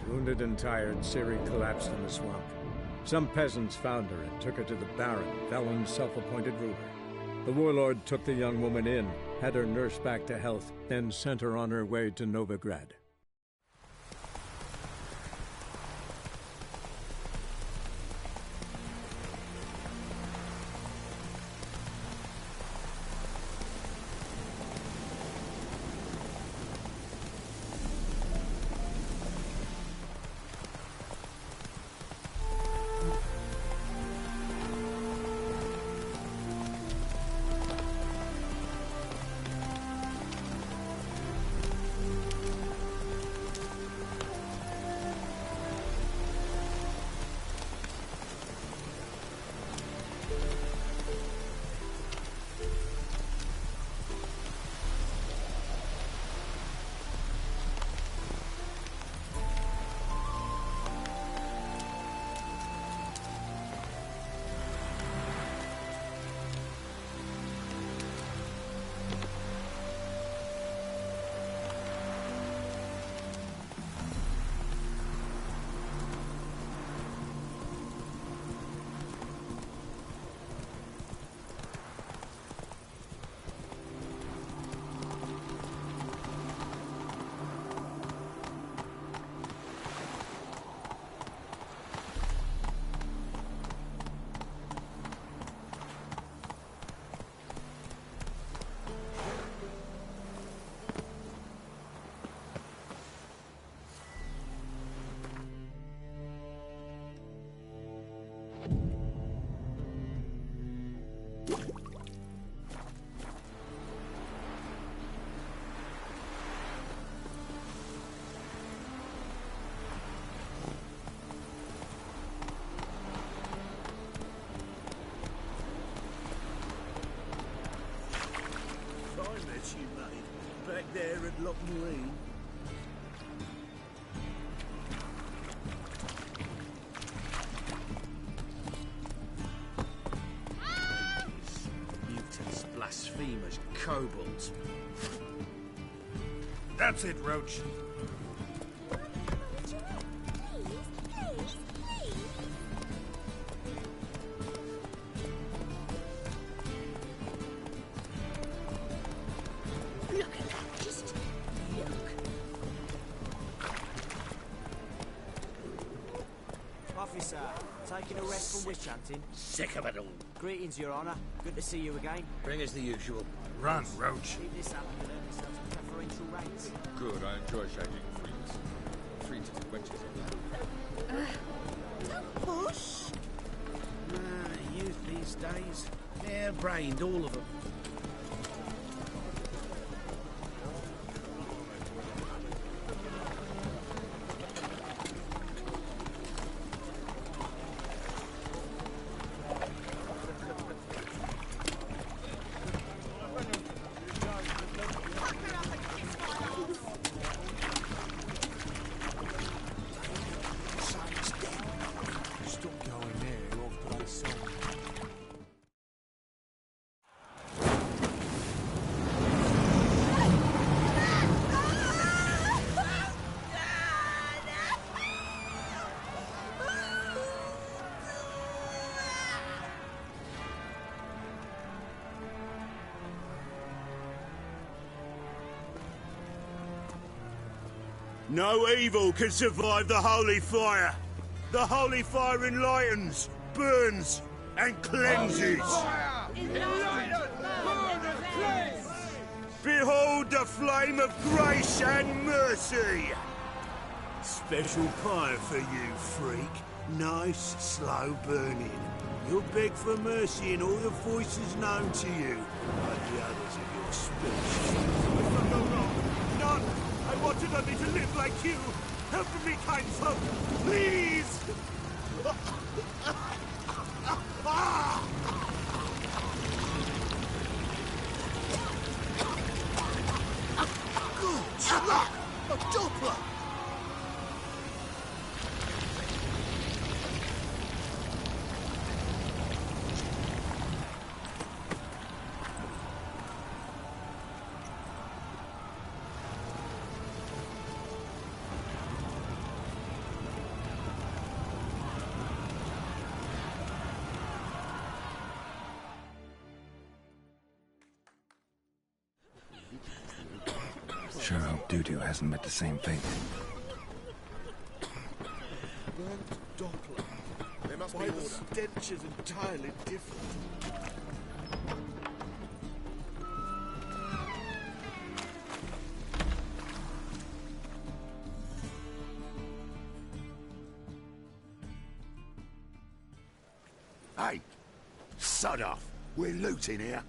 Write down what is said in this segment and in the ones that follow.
Wounded and tired, Ciri collapsed in the swamp. Some peasants found her and took her to the Baron, Velen's self-appointed ruler. The warlord took the young woman in, had her nursed back to health, then sent her on her way to Novigrad. You made back there at Loch Marine. Mutants, blasphemers, kobolds. That's it, Roach. Officer, taking a rest from witch hunting. Sick of it all. Greetings, Your Honor. Good to see you again. Bring us the usual. Run, Roach. Keep this up and earn yourself some preferential rates. Good, I enjoy shagging freaks. 3 to 20 on that. Don't push. Youth these days. Hair-brained, all of them. No evil can survive the holy fire. The holy fire enlightens, burns, and cleanses. Behold the flame of grace and mercy. Special pie for you, freak. Nice, slow burning. You'll beg for mercy in all the voices known to you, like the others of your species. If I go wrong, none. I wanted only to live like you. Help me, kind folk, please! Good luck! A doppler! due-to hasn't met the same fate. Burnt Doppler. There must Why be the order. stench is entirely different. Hey, sod off. We're looting here.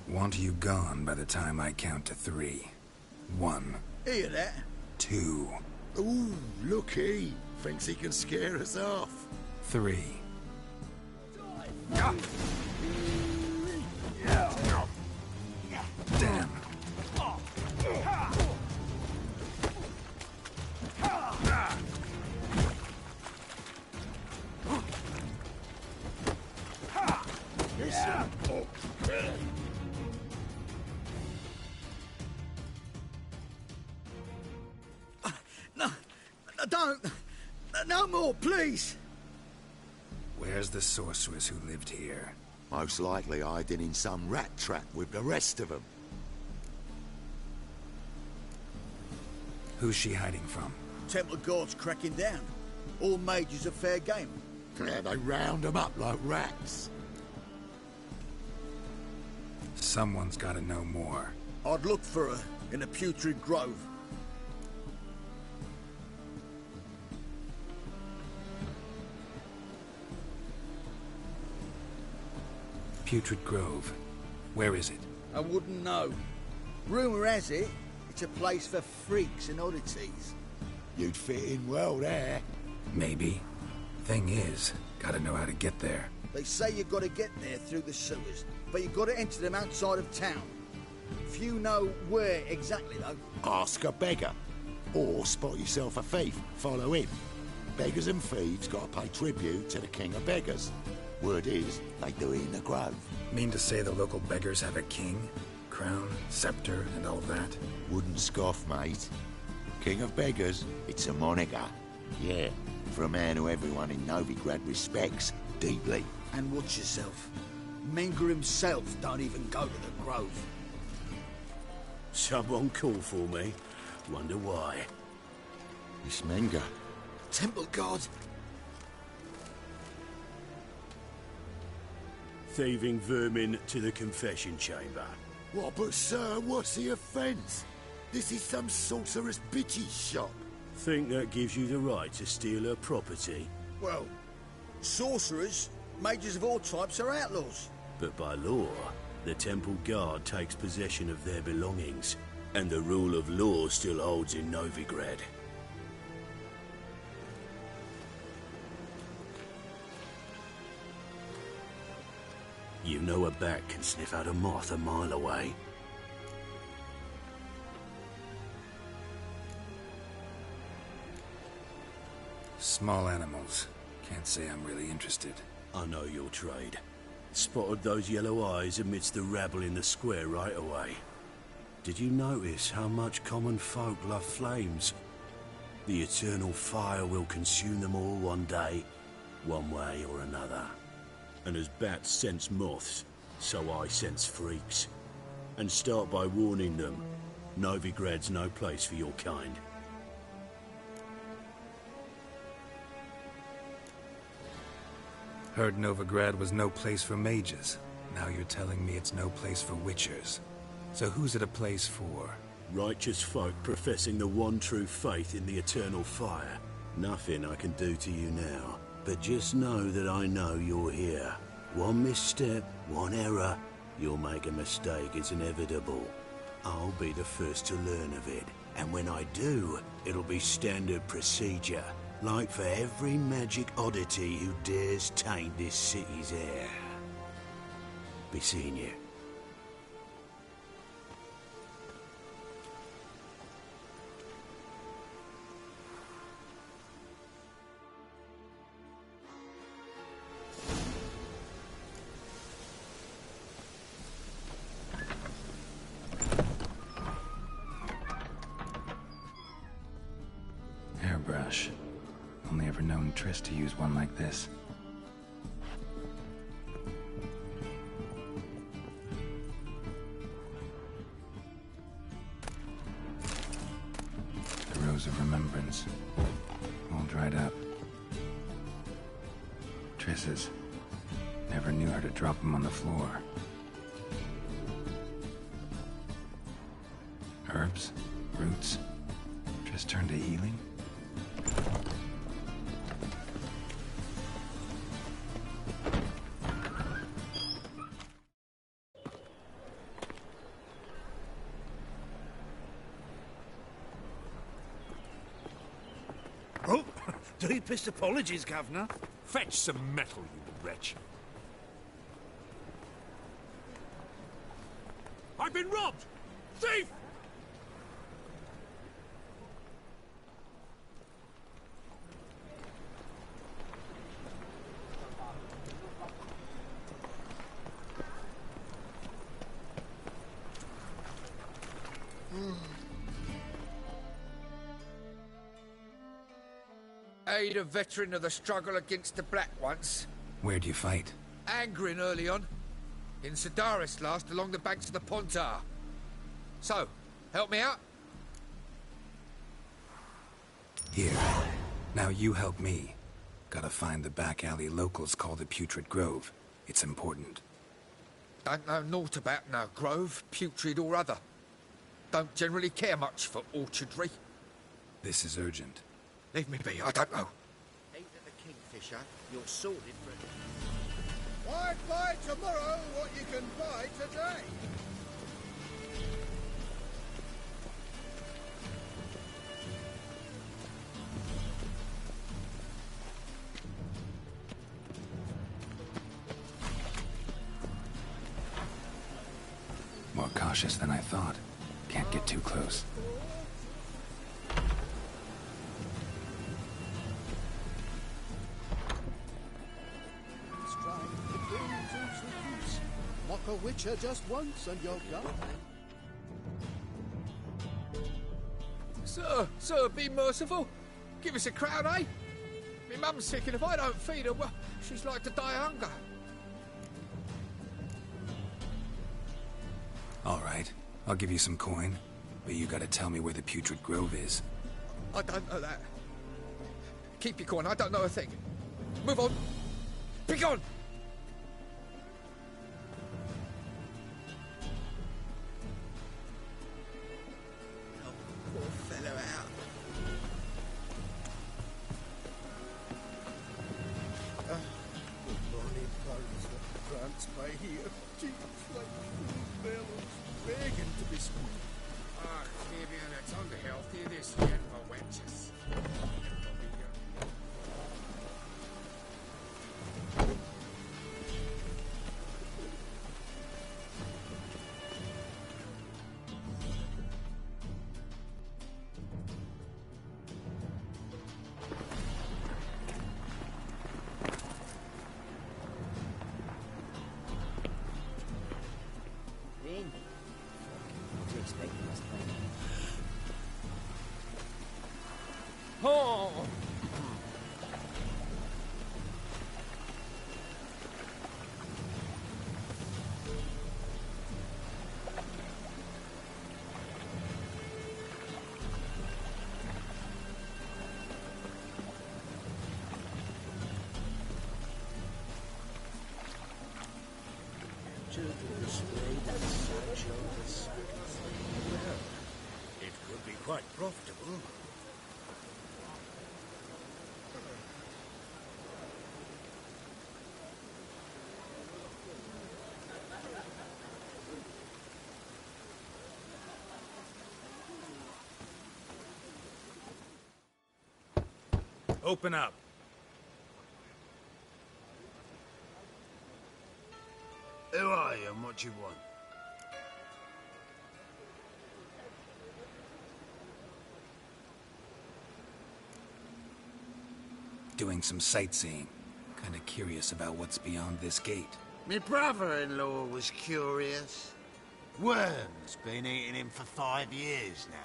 Want you gone by the time I count to 3. 1, Hear that? 2, Ooh, looky. Thinks he can scare us off. 3. Damn. No, don't. No more, please. Where's the sorceress who lived here? Most likely hiding in some rat trap with the rest of them. Who's she hiding from? Temple Guard's cracking down. All mages are fair game. Yeah, they round them up like rats. Someone's gotta know more. I'd look for her in a putrid grove. Putrid Grove. Where is it? I wouldn't know. Rumour has it, it's a place for freaks and oddities. You'd fit in well there. Maybe. Thing is, gotta know how to get there. They say you've got to get there through the sewers, but you've got to enter them outside of town. Few know where exactly, though. Ask a beggar. Or spot yourself a thief. Follow him. Beggars and thieves gotta pay tribute to the king of beggars. Word is, they do it in the grove. Mean to say the local beggars have a king? Crown, scepter, and all that? Wouldn't scoff, mate. King of beggars, it's a moniker. Yeah, for a man who everyone in Novigrad respects deeply. And watch yourself. Menger himself don't even go to the grove. Someone call for me. Wonder why. It's Menger. Temple Guard. Thieving vermin to the confession chamber. What, but sir, what's the offence? This is some sorceress bitch's shop. Think that gives you the right to steal her property? Well, sorcerers, mages of all types are outlaws. But by law, the temple guard takes possession of their belongings, and the rule of law still holds in Novigrad. You know a bat can sniff out a moth a mile away. Small animals. Can't say I'm really interested. I know your trade. Spotted those yellow eyes amidst the rabble in the square right away. Did you notice how much common folk love flames? The eternal fire will consume them all one day, one way or another. And as bats sense moths, so I sense freaks. And start by warning them, Novigrad's no place for your kind. Heard Novigrad was no place for mages. Now you're telling me it's no place for witchers. So who's it a place for? Righteous folk professing the one true faith in the eternal fire. Nothing I can do to you now, but just know that I know you're here. One misstep, one error, you'll make a mistake, it's inevitable. I'll be the first to learn of it, and when I do, it'll be standard procedure, like for every magic oddity who dares taint this city's air. Be seeing you. Hairbrush. Only ever known Triss to use one like this. wounds? All dried up. Triss's. Never knew how to drop them on the floor. Herbs? Roots? Triss turned to healing? Oh, deepest apologies, Governor. Fetch some metal, you wretch. I've been robbed! Thief! Aid a veteran of the struggle against the Black once. Where'd you fight? Angering early on. In Sedaris last, along the banks of the Pontar. So, help me out? Here. Now you help me. Gotta find the back alley locals call the Putrid Grove. It's important. Don't know naught about no grove, putrid or other. Don't generally care much for orchardry. This is urgent. Leave me be, I don't know. Eat at the Kingfisher, you're sorted for it. Why buy tomorrow what you can buy today? More cautious than I thought. Can't get too close. Mock a witcher just once and you're gone. Sir, be merciful. Give us a crown, eh? Me mum's sick, and if I don't feed her, well, she's like to die of hunger. All right, I'll give you some coin, but you gotta tell me where the Putrid Grove is. I don't know that. Keep your coin, I don't know a thing. Move on. Be gone! Poor fellow out. The bonny bones that prance by here, teeth like bellows, begging to be squeezed. Ah, maybe that's unhealthy, this yet for wenches. Vin. What do you expect from us, planet? Oh! To display that sideshow of the circus. Well, it could be quite profitable. Open up. Who are you and what you want? Doing some sightseeing. Kinda curious about what's beyond this gate. My brother-in-law was curious. Worm's been eating him for 5 years now.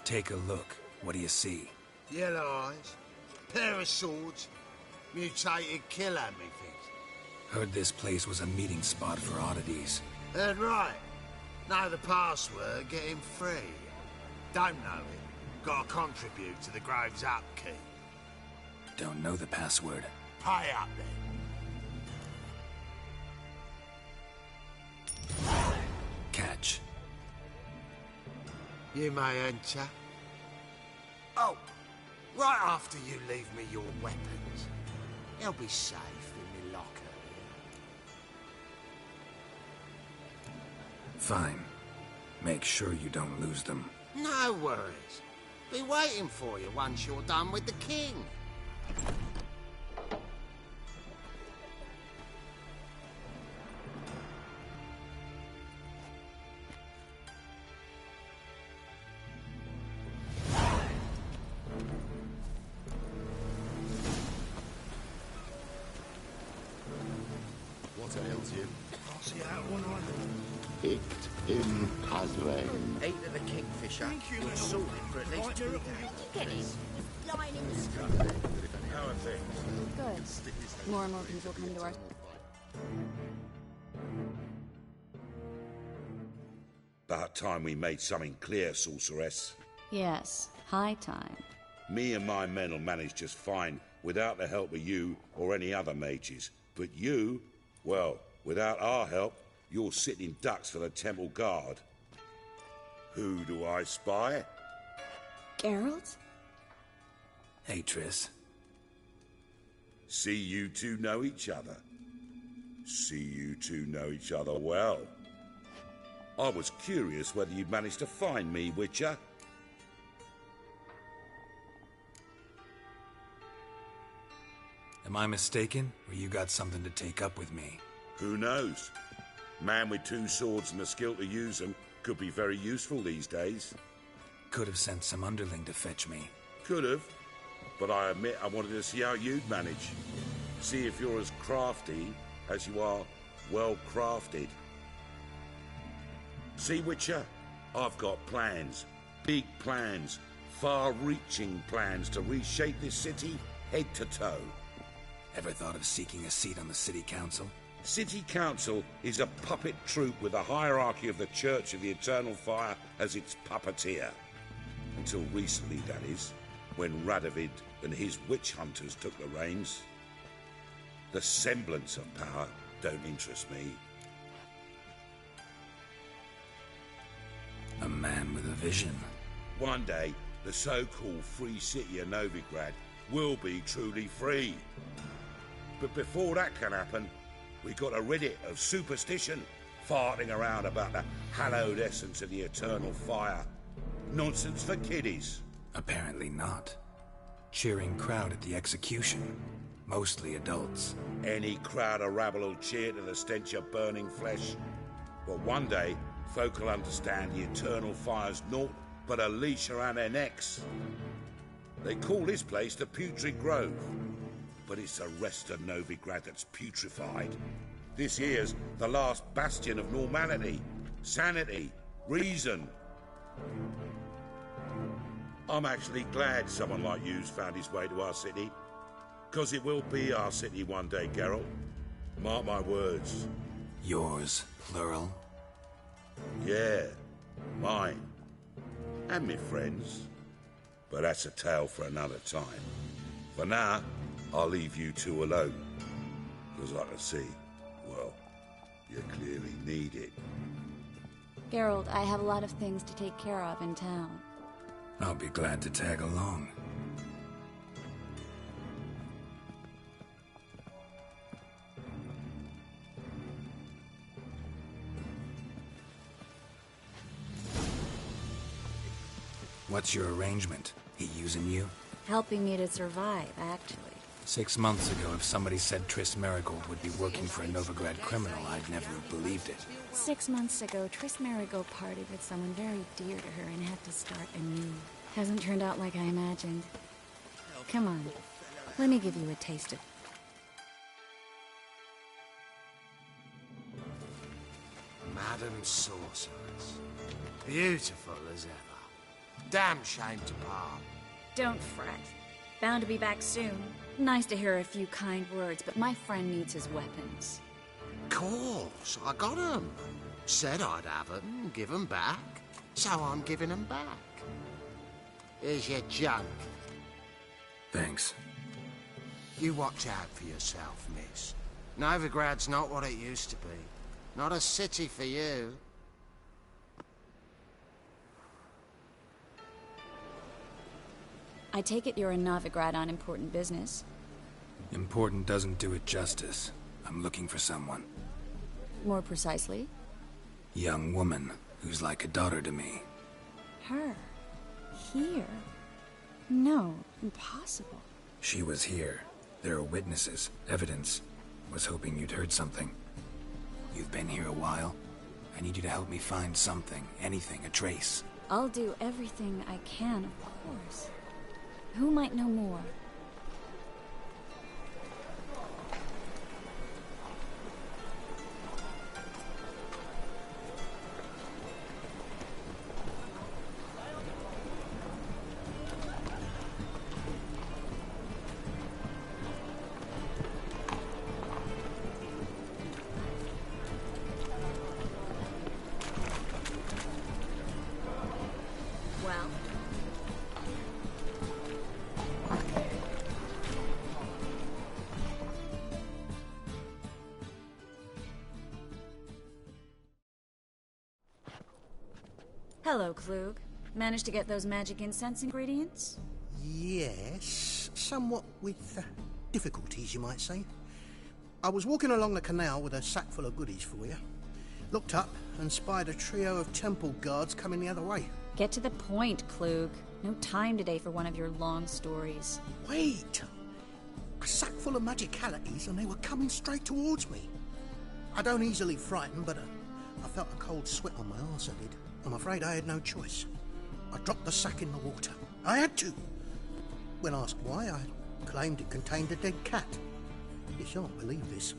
Take a look. What do you see? Yellow eyes, pair of swords, mutated killer, methinks. Heard this place was a meeting spot for oddities. Heard right. Know the password, get him free. Don't know it. Gotta contribute to the Grove's upkeep. Don't know the password. Pay up then. Catch. You may enter. Oh, right after you leave me your weapons. They'll be safe in my locker here. Fine. Make sure you don't lose them. No worries. Be waiting for you once you're done with the king. What ails you? I'll see out one eye. Picked in Cosway. Ate of the kingfisher. Thank you, We're little sorted for at least right 2 there days. at the Kitties. Lying in the street. How are things? Good. More and more people come to our... About time we made something clear, sorceress. Yes, high time. Me and my men will manage just fine without the help of you or any other mages. But you, well, without our help, you're sitting ducks for the temple guard. Who do I spy? Geralt? Hey, Triss. See you two know each other. See you two know each other well. I was curious whether you'd managed to find me, Witcher. Am I mistaken, or you got something to take up with me? Who knows? Man with 2 swords and the skill to use them could be very useful these days. Could have sent some underling to fetch me. Could have, but I admit I wanted to see how you'd manage. See if you're as crafty as you are well crafted. See, Witcher, I've got plans. Big plans. Far-reaching plans to reshape this city head to toe. Ever thought of seeking a seat on the city council? City Council is a puppet troupe with the hierarchy of the Church of the Eternal Fire as its puppeteer. Until recently, that is, when Radovid and his witch hunters took the reins. The semblance of power don't interest me. A man with a vision. One day, the so-called free city of Novigrad will be truly free. But before that can happen, we got to rid it of superstition, farting around about the hallowed essence of the eternal fire. Nonsense for kiddies. Apparently not. Cheering crowd at the execution. Mostly adults. Any crowd of rabble will cheer to the stench of burning flesh. But one day, folk will understand the eternal fire's naught but a leash around their necks. They call this place the Putrid Grove, but it's the rest of Novigrad that's putrefied. This here's the last bastion of normality, sanity, reason. I'm actually glad someone like you's found his way to our city, 'cause it will be our city one day, Geralt. Mark my words. Yours, plural? Yeah, mine. And my friends. But that's a tale for another time. For now, I'll leave you two alone. 'Cause I can see, well, you clearly need it. Geralt, I have a lot of things to take care of in town. I'll be glad to tag along. What's your arrangement? He using you? Helping me to survive, actually. 6 months ago, if somebody said Triss Marigold would be working for a Novigrad criminal, I'd never have believed it. 6 months ago, Triss Marigold partied with someone very dear to her and had to start anew. Hasn't turned out like I imagined. Come on, let me give you a taste of... Madam Sorceress. Beautiful as ever. Damn shame to part. Don't fret. Bound to be back soon. Nice to hear a few kind words, but my friend needs his weapons. Course, I got 'em. Said I'd have 'em, give 'em back. So I'm giving 'em back. Here's your junk. Thanks. You watch out for yourself, miss. Novigrad's not what it used to be. Not a city for you. I take it you're in Novigrad on important business. Important doesn't do it justice. I'm looking for someone. More precisely? Young woman who's like a daughter to me. Her? Here? No, impossible. She was here. There are witnesses, evidence. Was hoping you'd heard something. You've been here a while. I need you to help me find something, anything, a trace. I'll do everything I can, of course. Who might know more? Hello, Klug. Managed to get those magic incense ingredients? Yes, somewhat with difficulties, you might say. I was walking along the canal with a sack full of goodies for you. Looked up and spied a trio of temple guards coming the other way. Get to the point, Klug. No time today for one of your long stories. Wait! A sack full of magicalities and they were coming straight towards me. I don't easily frighten, but I felt a cold sweat on my arse, I did. I'm afraid I had no choice. I dropped the sack in the water. I had to. When asked why, I claimed it contained a dead cat. You shan't believe this,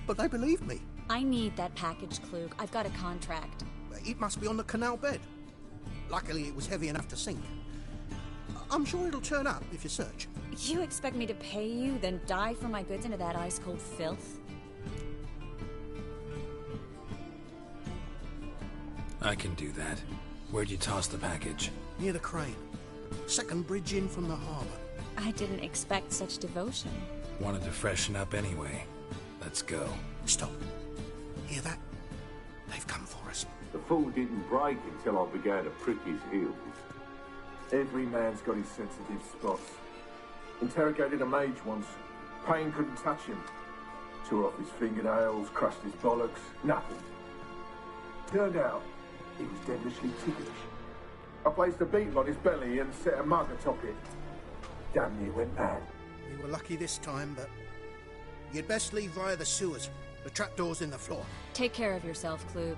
but they believed me. I need that package, Klug. I've got a contract. It must be on the canal bed. Luckily, it was heavy enough to sink. I'm sure it'll turn up if you search. You expect me to pay you, then dive for my goods into that ice-cold filth? I can do that. Where'd you toss the package? Near the crane. Second bridge in from the harbour. I didn't expect such devotion. Wanted to freshen up anyway. Let's go. Stop. Hear that? They've come for us. The fool didn't break until I began to prick his heels. Every man's got his sensitive spots. Interrogated a mage once. Pain couldn't touch him. Tore off his fingernails, crushed his bollocks, nothing. Turned out, he was devilishly ticklish. I placed a beetle on his belly and set a mug atop it. Damn near went mad. We were lucky this time, but you'd best leave via the sewers. The trapdoor's in the floor. Take care of yourself, Klug.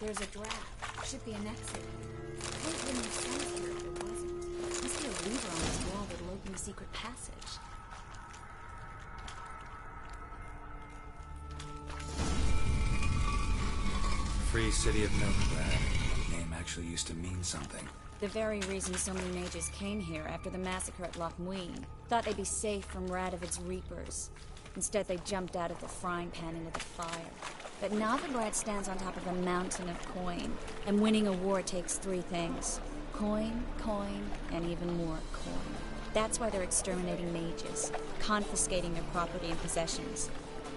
There's a draft. Should be an exit. It wouldn't make sense here if there wasn't. Must be a lever on this wall that'll open the secret passage. Free City of Novigrad. The name actually used to mean something. The very reason so many mages came here after the massacre at Loch Muin. Thought they'd be safe from Radovid's reapers. Instead, they jumped out of the frying pan into the fire. But Novigrad stands on top of a mountain of coin, and winning a war takes three things. Coin, coin, and even more coin. That's why they're exterminating mages, confiscating their property and possessions.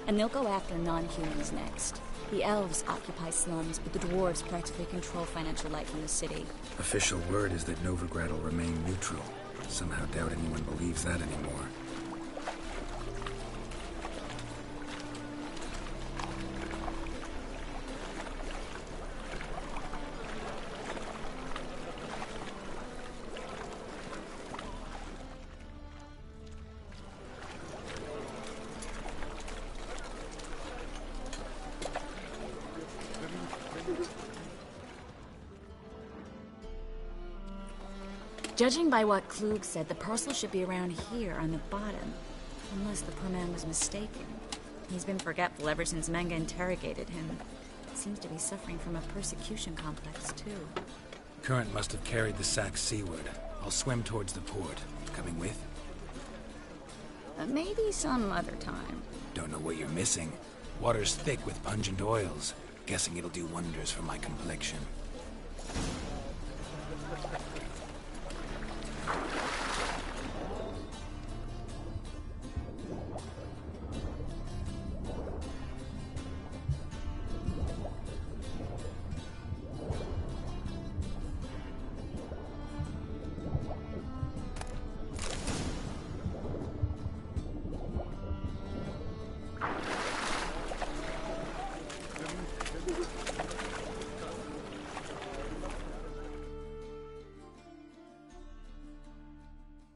And they'll go after non-humans next. The elves occupy slums, but the dwarves practically control financial life in the city. Official word is that Novigrad will remain neutral. Somehow doubt anyone believes that anymore. Judging by what Klug said, the parcel should be around here on the bottom. Unless the poor man was mistaken. He's been forgetful ever since Manga interrogated him. Seems to be suffering from a persecution complex, too. Current must have carried the sack seaward. I'll swim towards the port. Coming with? Maybe some other time. Don't know what you're missing. Water's thick with pungent oils. Guessing it'll do wonders for my complexion.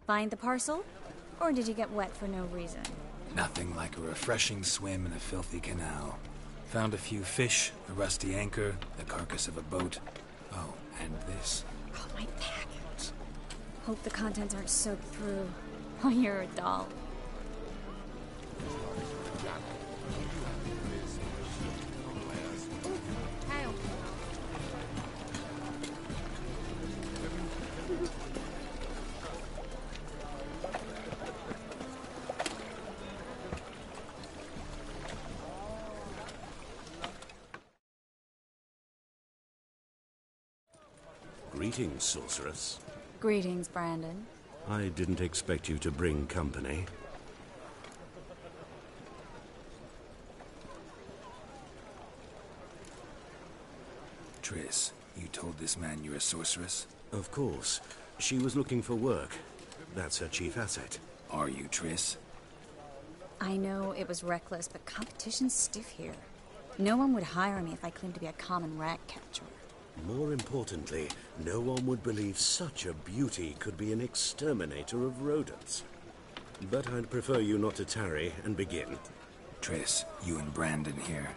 Find the parcel? Or did you get wet for no reason? Nothing like a refreshing swim in a filthy canal. Found a few fish, a rusty anchor, the carcass of a boat. Oh, and this. Oh, my package. Hope the contents aren't soaked through. Oh, you're a doll. Greetings, sorceress. Greetings, Brandon. I didn't expect you to bring company. Triss, you told this man you're a sorceress? Of course. She was looking for work. That's her chief asset. Are you, Triss? I know it was reckless, but competition's stiff here. No one would hire me if I claimed to be a common rat catcher. More importantly, no one would believe such a beauty could be an exterminator of rodents. But I'd prefer you not to tarry and begin. Triss, you and Brandon here.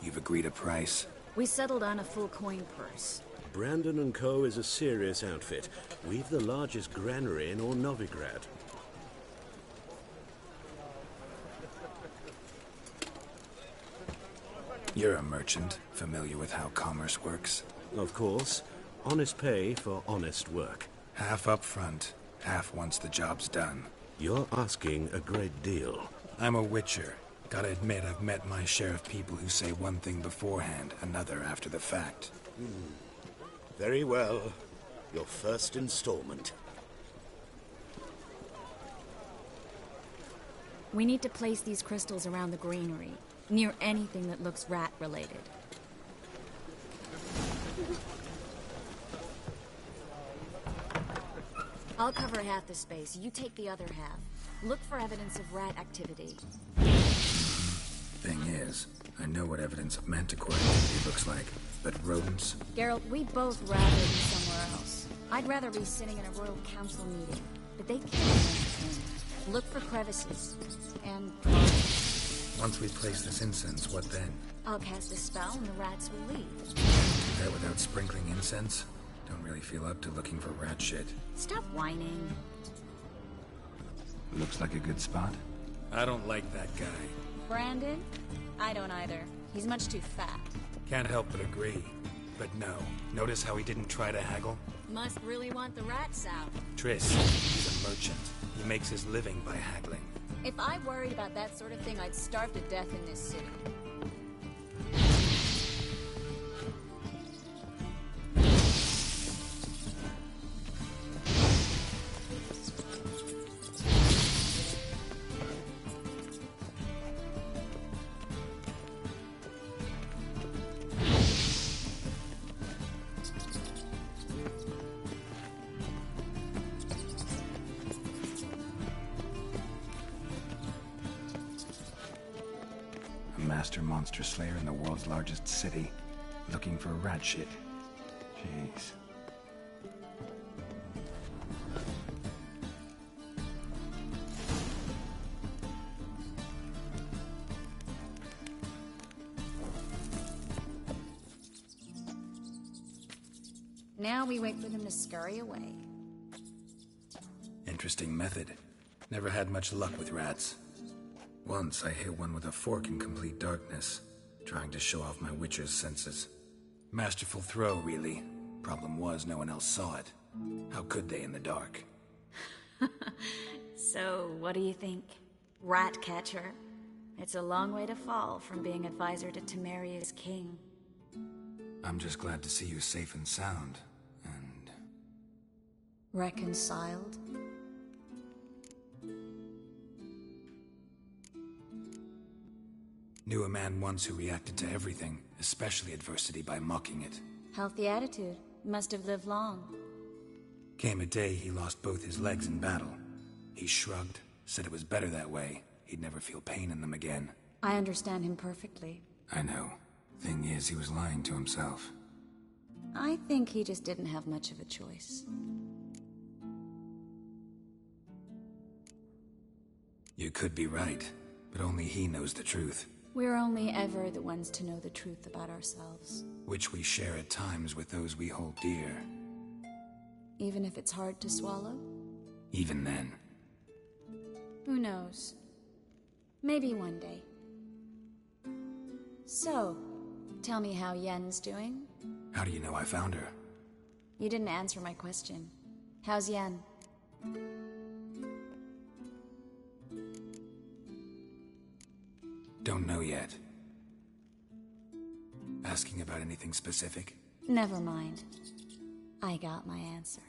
You've agreed a price? We settled on a full coin purse. Brandon & Co. is a serious outfit. We've the largest granary in all Novigrad. You're a merchant, familiar with how commerce works? Of course. Honest pay for honest work. Half up front, half once the job's done. You're asking a great deal. I'm a witcher. Gotta admit, I've met my share of people who say one thing beforehand, another after the fact. Very well. Your first installment. We need to place these crystals around the granary, near anything that looks rat-related. I'll cover half the space. You take the other half. Look for evidence of rat activity. Thing is, I know what evidence of manticore activity looks like, but rodents? Geralt, we both rather be somewhere else. I'd rather be sitting in a royal council meeting, but they can't. Look for crevices. And... Once we place this incense, what then? I'll cast a spell and the rats will leave. That without sprinkling incense? Don't really feel up to looking for rat shit. Stop whining. Looks like a good spot. I don't like that guy. Brandon? I don't either. He's much too fat. Can't help but agree. But no. Notice how he didn't try to haggle? Must really want the rats out. Triss, he's a merchant. He makes his living by haggling. If I worried about that sort of thing, I'd starve to death in this city. Master monster slayer in the world's largest city, looking for rat shit. Jeez. Now we wait for them to scurry away. interesting method. Never had much luck with rats. Once I hit one with a fork in complete darkness, trying to show off my witcher's senses. Masterful throw, really. Problem was, no one else saw it. How could they in the dark? So, what do you think? Rat catcher? It's a long way to fall from being advisor to Temeria's king. I'm just glad to see you safe and sound, and... Reconciled? Knew a man once who reacted to everything, especially adversity, by mocking it. Healthy attitude. Must have lived long. Came a day he lost both his legs in battle. He shrugged, said it was better that way. He'd never feel pain in them again. I understand him perfectly. I know. Thing is, he was lying to himself. I think he just didn't have much of a choice. You could be right, but only he knows the truth. We're only ever the ones to know the truth about ourselves. Which we share at times with those we hold dear. Even if it's hard to swallow? Even then. Who knows? Maybe one day. So, tell me how Yen's doing? How do you know I found her? You didn't answer my question. How's Yen? Don't know yet. Asking about anything specific? Never mind. I got my answer.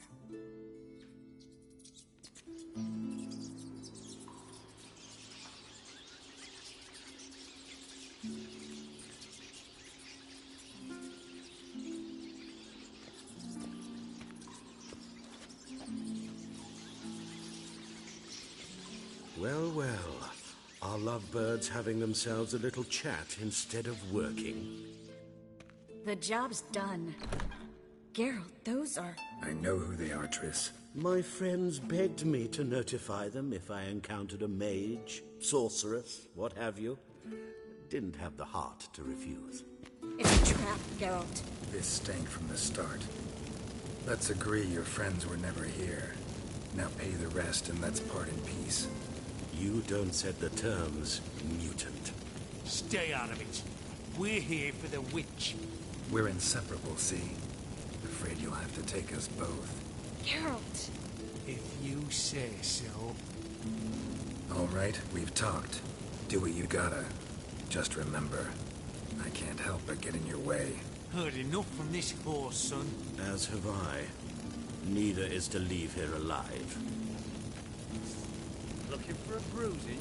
Well, well. Are lovebirds having themselves a little chat instead of working? The job's done. Geralt, those are... I know who they are, Triss. My friends begged me to notify them if I encountered a mage, sorceress, what have you. Didn't have the heart to refuse. It's a trap, Geralt. This stank from the start. Let's agree your friends were never here. Now pay the rest and let's part in peace. You don't set the terms, mutant. Stay out of it. We're here for the witch. We're inseparable, see? Afraid you'll have to take us both. Geralt! If you say so. All right, we've talked. Do what you gotta. Just remember, I can't help but get in your way. Heard enough from this horse, son. As have I. Neither is to leave here alive. Looking for a bruising?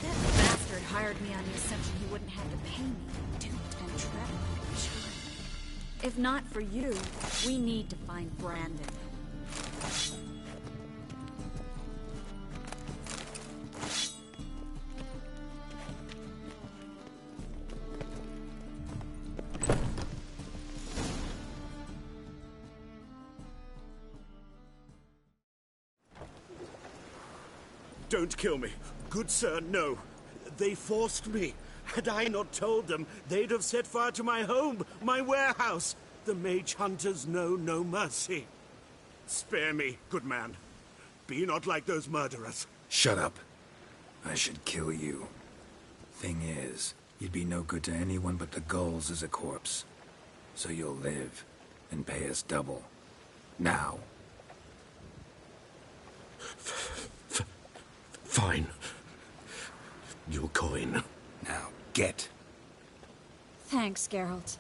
That bastard hired me on the assumption he wouldn't have to pay me. Duped and trapped like a child. If not for you, we need to find Brandon. Don't kill me. Good sir, no. They forced me. Had I not told them, they'd have set fire to my home, my warehouse. The mage hunters know no mercy. Spare me, good man. Be not like those murderers. Shut up. I should kill you. Thing is, you'd be no good to anyone but the gulls as a corpse. So you'll live, and pay us double. Now. Fine. Your coin. Now, get. Thanks, Geralt.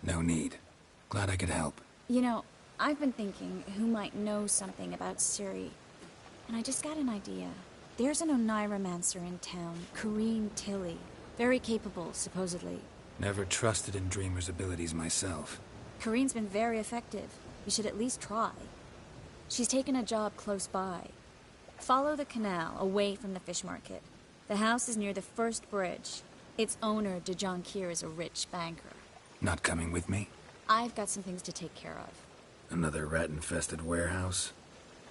No need. Glad I could help. You know, I've been thinking who might know something about Ciri. And I just got an idea. There's an Oneiromancer in town, Corrine Tilly. Very capable, supposedly. Never trusted in Dreamer's abilities myself. Corrine's been very effective. You should at least try. She's taken a job close by. Follow the canal, away from the fish market. The house is near the first bridge. Its owner, de Jonquier, is a rich banker. Not coming with me? I've got some things to take care of. Another rat-infested warehouse?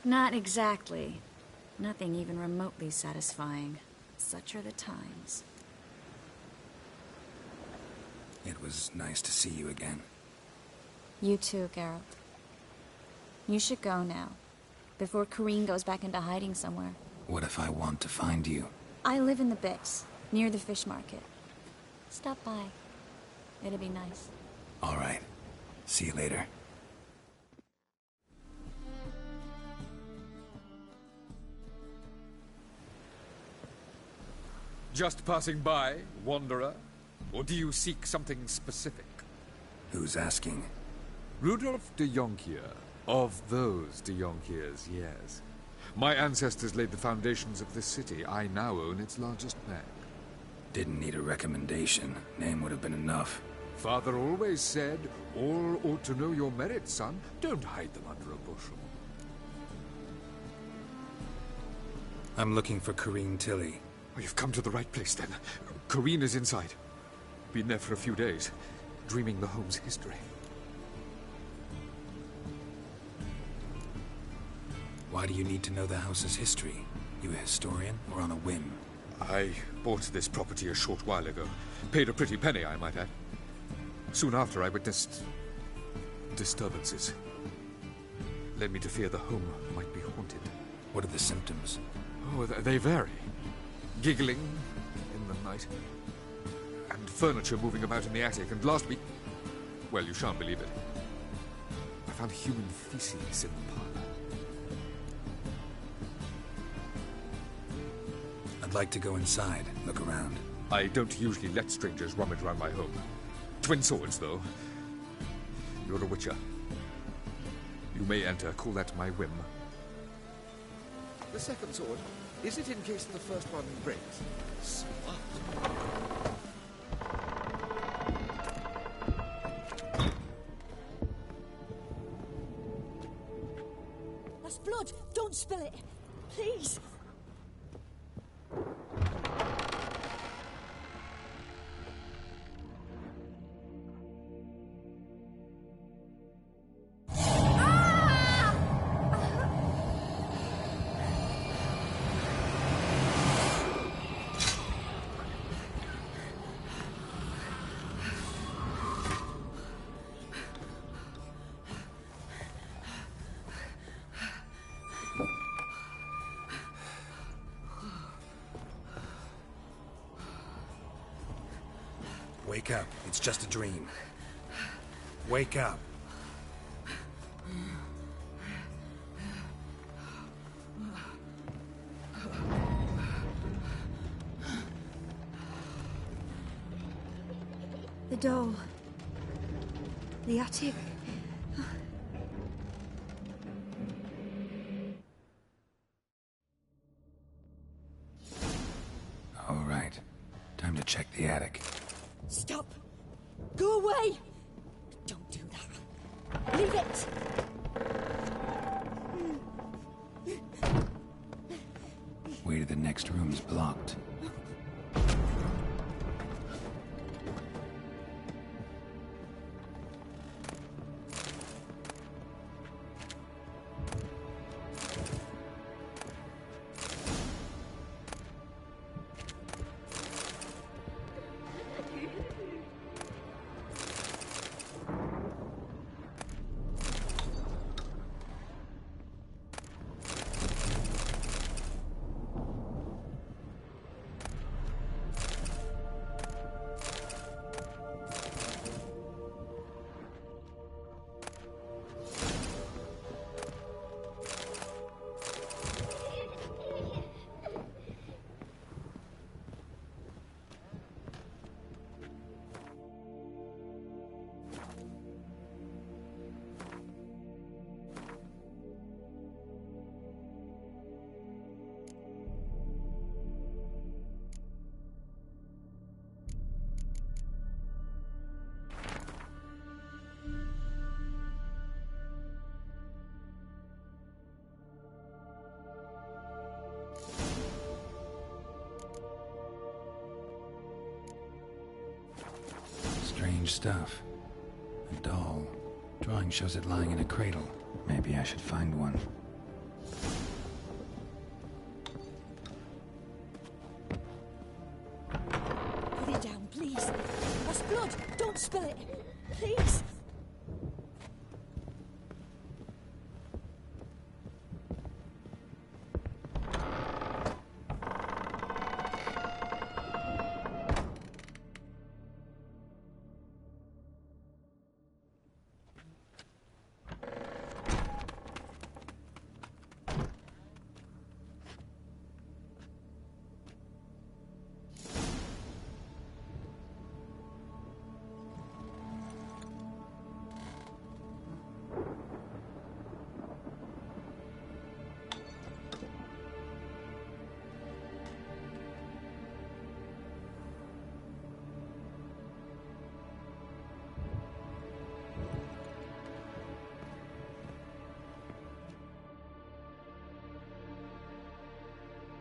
Not exactly. Nothing even remotely satisfying. Such are the times. It was nice to see you again. You too, Geralt. You should go now, before Corrine goes back into hiding somewhere. What if I want to find you? I live in the Bix, near the fish market. Stop by. It'd be nice. All right. See you later. Just passing by, wanderer? Or do you seek something specific? Who's asking? Rudolf de Jonkier. Of those de Jonkiers, yes. My ancestors laid the foundations of this city. I now own its largest bank. Didn't need a recommendation. Name would have been enough. Father always said, all ought to know your merits, son. Don't hide them under a bushel. I'm looking for Corrine Tilly. Oh, you've come to the right place, then. Corrine is inside. Been there for a few days, dreaming the home's history. Why do you need to know the house's history? You a historian, or on a whim? I bought this property a short while ago. Paid a pretty penny, I might add. Soon after, I witnessed disturbances. Led me to fear the home might be haunted. What are the symptoms? Oh, they vary. Giggling in the night. And furniture moving about in the attic. And last week... well, you shan't believe it. I found human feces in the parlor. I'd like to go inside, look around. I don't usually let strangers rummage around my home. Twin swords, though. You're a witcher. You may enter, call that my whim. The second sword, is it in case the first one breaks? Smart. That's blood! Don't spill it! Please! Wake up. It's just a dream. Wake up. The door. The attic. All right. Time to check the attic. Stop! Go away! Don't do that. Leave it! Way to the next room's blocked. Strange stuff. A doll. Drawing shows it lying in a cradle. Maybe I should find one. Put it down, please. That's blood. Don't spill it. Please.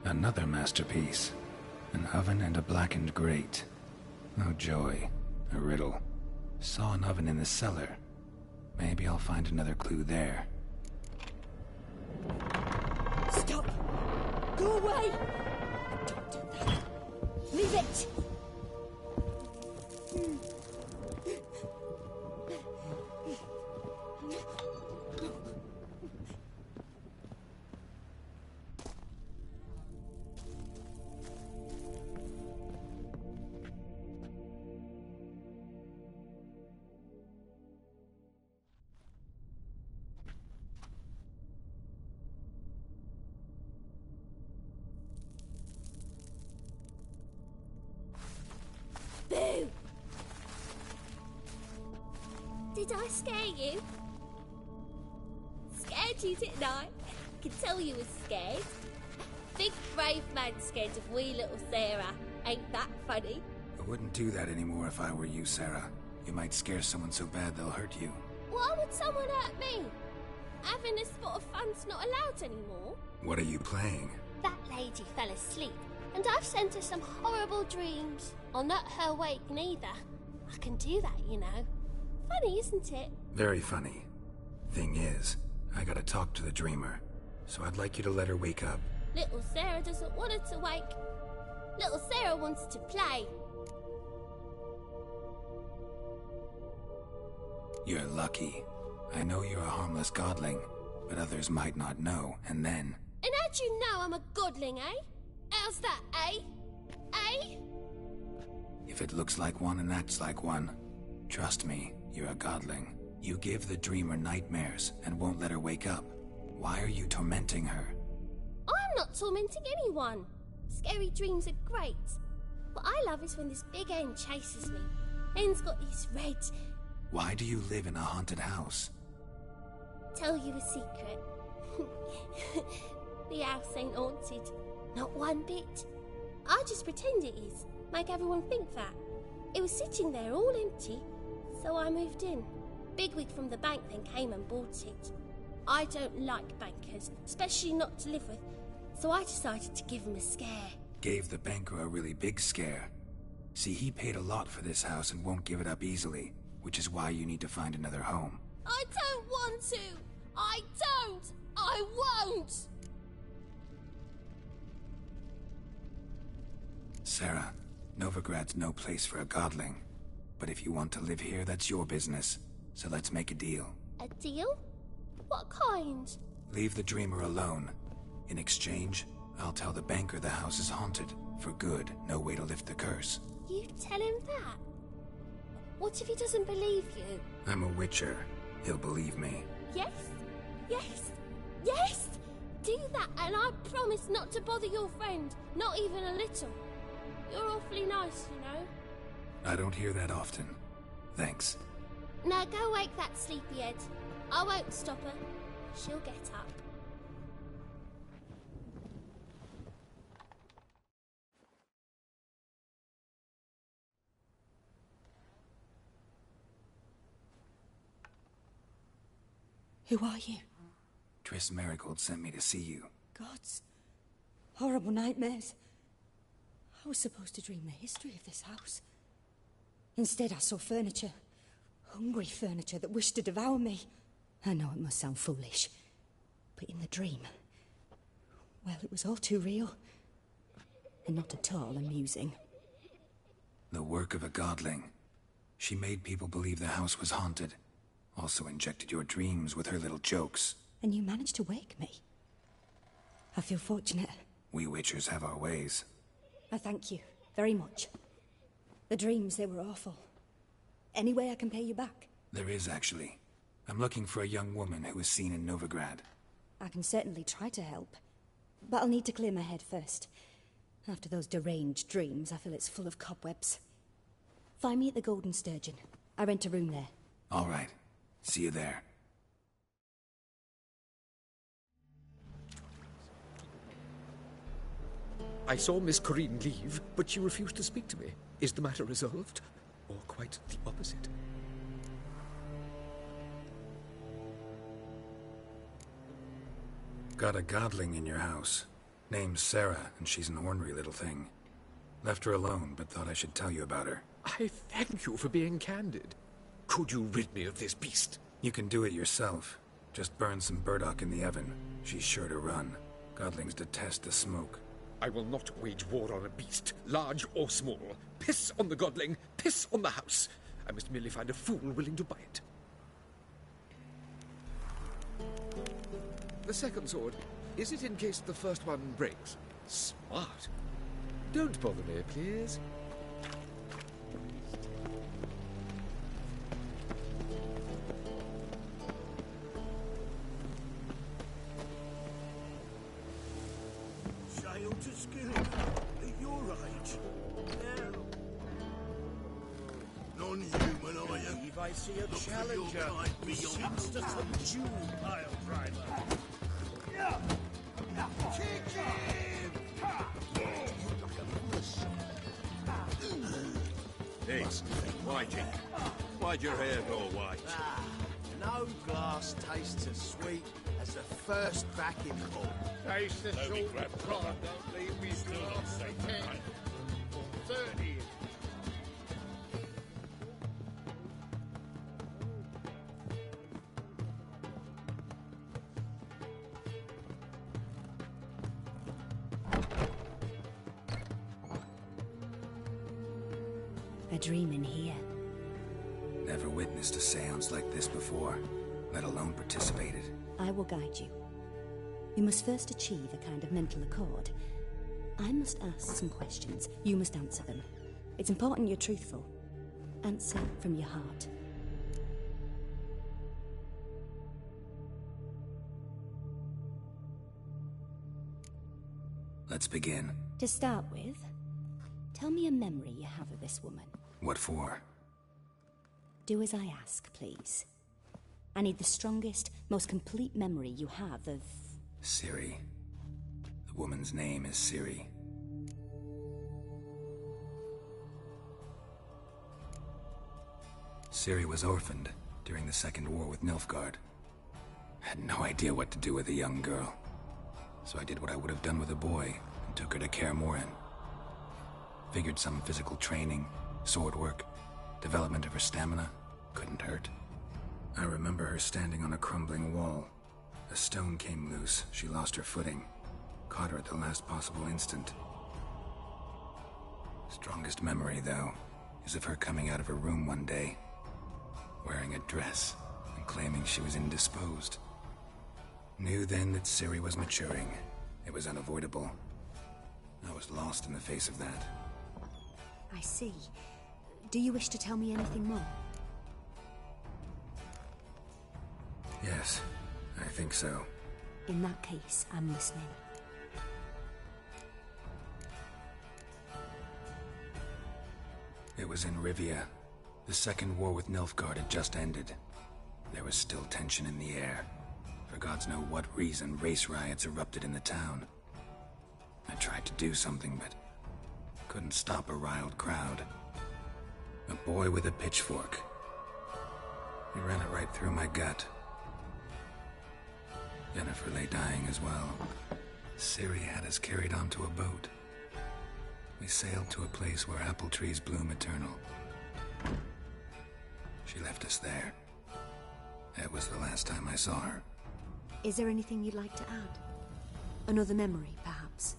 Another masterpiece. An oven and a blackened grate. Oh joy. A riddle. Saw an oven in the cellar. Maybe I'll find another clue there. Stop! Go away! Don't do that. Leave it! Boo! Did I scare you? Scared you, didn't I? I can tell you was scared. Big brave man scared of wee little Sarah. Ain't that funny? I wouldn't do that anymore if I were you, Sarah. You might scare someone so bad they'll hurt you. Why would someone hurt me? Having a spot of fun's not allowed anymore. What are you playing? That lady fell asleep, and I've sent her some horrible dreams. I'll not her wake neither. I can do that, you know. Funny, isn't it? Very funny. Thing is, I gotta talk to the dreamer, so I'd like you to let her wake up. Little Sarah doesn't want her to wake. Little Sarah wants to play. You're lucky. I know you're a harmless godling, but others might not know, and then... And how'd you know I'm a godling, eh? How's that, eh? Eh? If it looks like one and acts like one, trust me, you're a godling. You give the dreamer nightmares and won't let her wake up. Why are you tormenting her? I'm not tormenting anyone. Scary dreams are great. What I love is when this big hen chases me. Hen's got these red... Why do you live in a haunted house? Tell you a secret. The house ain't haunted. Not one bit. I just pretend it is. Make everyone think that. It was sitting there all empty, so I moved in. Bigwig from the bank then came and bought it. I don't like bankers, especially not to live with, so I decided to give him a scare. Gave the banker a really big scare. See, he paid a lot for this house and won't give it up easily, which is why you need to find another home. I don't want to! I don't! I won't! Sarah, Novigrad's no place for a godling. But if you want to live here, that's your business. So let's make a deal. A deal? What kind? Leave the dreamer alone. In exchange, I'll tell the banker the house is haunted. For good, no way to lift the curse. You tell him that? What if he doesn't believe you? I'm a witcher. He'll believe me. Yes? Yes? Yes! Do that, and I promise not to bother your friend. Not even a little. You're awfully nice, you know. I don't hear that often. Thanks. Now go wake that sleepyhead. I won't stop her. She'll get up. Who are you? Triss Marigold sent me to see you. Gods. Horrible nightmares. I was supposed to dream the history of this house. Instead, I saw furniture. Hungry furniture that wished to devour me. I know it must sound foolish, but in the dream, well, it was all too real. And not at all amusing. The work of a godling. She made people believe the house was haunted. Also injected your dreams with her little jokes. And you managed to wake me. I feel fortunate. We witchers have our ways. I thank you very much. The dreams, they were awful. Any way I can pay you back? There is, actually. I'm looking for a young woman who was seen in Novigrad. I can certainly try to help. But I'll need to clear my head first. After those deranged dreams, I feel it's full of cobwebs. Find me at the Golden Sturgeon. I rent a room there. All right. See you there. I saw Miss Corinne leave, but she refused to speak to me. Is the matter resolved? Or quite the opposite? Got a godling in your house. Name's Sarah, and she's an ornery little thing. Left her alone, but thought I should tell you about her. I thank you for being candid. Could you rid me of this beast? You can do it yourself. Just burn some burdock in the oven. She's sure to run. Godlings detest the smoke. I will not wage war on a beast, large or small. Piss on the godling, piss on the house. I must merely find a fool willing to buy it. The second sword, is it in case the first one breaks? Smart. Don't bother me, please. Sail to Skilling at your age. Now. Non-human, are you? If I see a Look for challenger, your kind we beyond. seeks to subdue pile driver. Kick him! Hey, Whitey, why'd your hair go white? No glass tastes as sweet as the first backing pull. Taste the salt of God, don't leave me still not say 10 or 30. A dream in here. Never witnessed a seance like this before, let alone participated. I will guide you. You must first achieve a kind of mental accord. I must ask some questions. You must answer them. It's important you're truthful. Answer from your heart. Let's begin. To start with, tell me a memory you have of this woman. What for? Do as I ask, please. I need the strongest, most complete memory you have of... Ciri. The woman's name is Ciri. Ciri was orphaned during the Second War with Nilfgaard. Had no idea what to do with a young girl. So I did what I would have done with a boy and took her to Kaer Morhen. Figured some physical training, sword work, development of her stamina couldn't hurt. I remember her standing on a crumbling wall. A stone came loose, she lost her footing. Caught her at the last possible instant. Strongest memory, though, is of her coming out of her room one day, wearing a dress and claiming she was indisposed. Knew then that Ciri was maturing. It was unavoidable. I was lost in the face of that. I see. Do you wish to tell me anything more? Yes, I think so. In that case, I'm listening. It was in Rivia. The Second War with Nilfgaard had just ended. There was still tension in the air. For gods know what reason, race riots erupted in the town. I tried to do something, but couldn't stop a riled crowd. A boy with a pitchfork. He ran it right through my gut. Yennefer lay dying as well. Ciri had us carried onto a boat. We sailed to a place where apple trees bloom eternal. She left us there. That was the last time I saw her. Is there anything you'd like to add? Another memory, perhaps?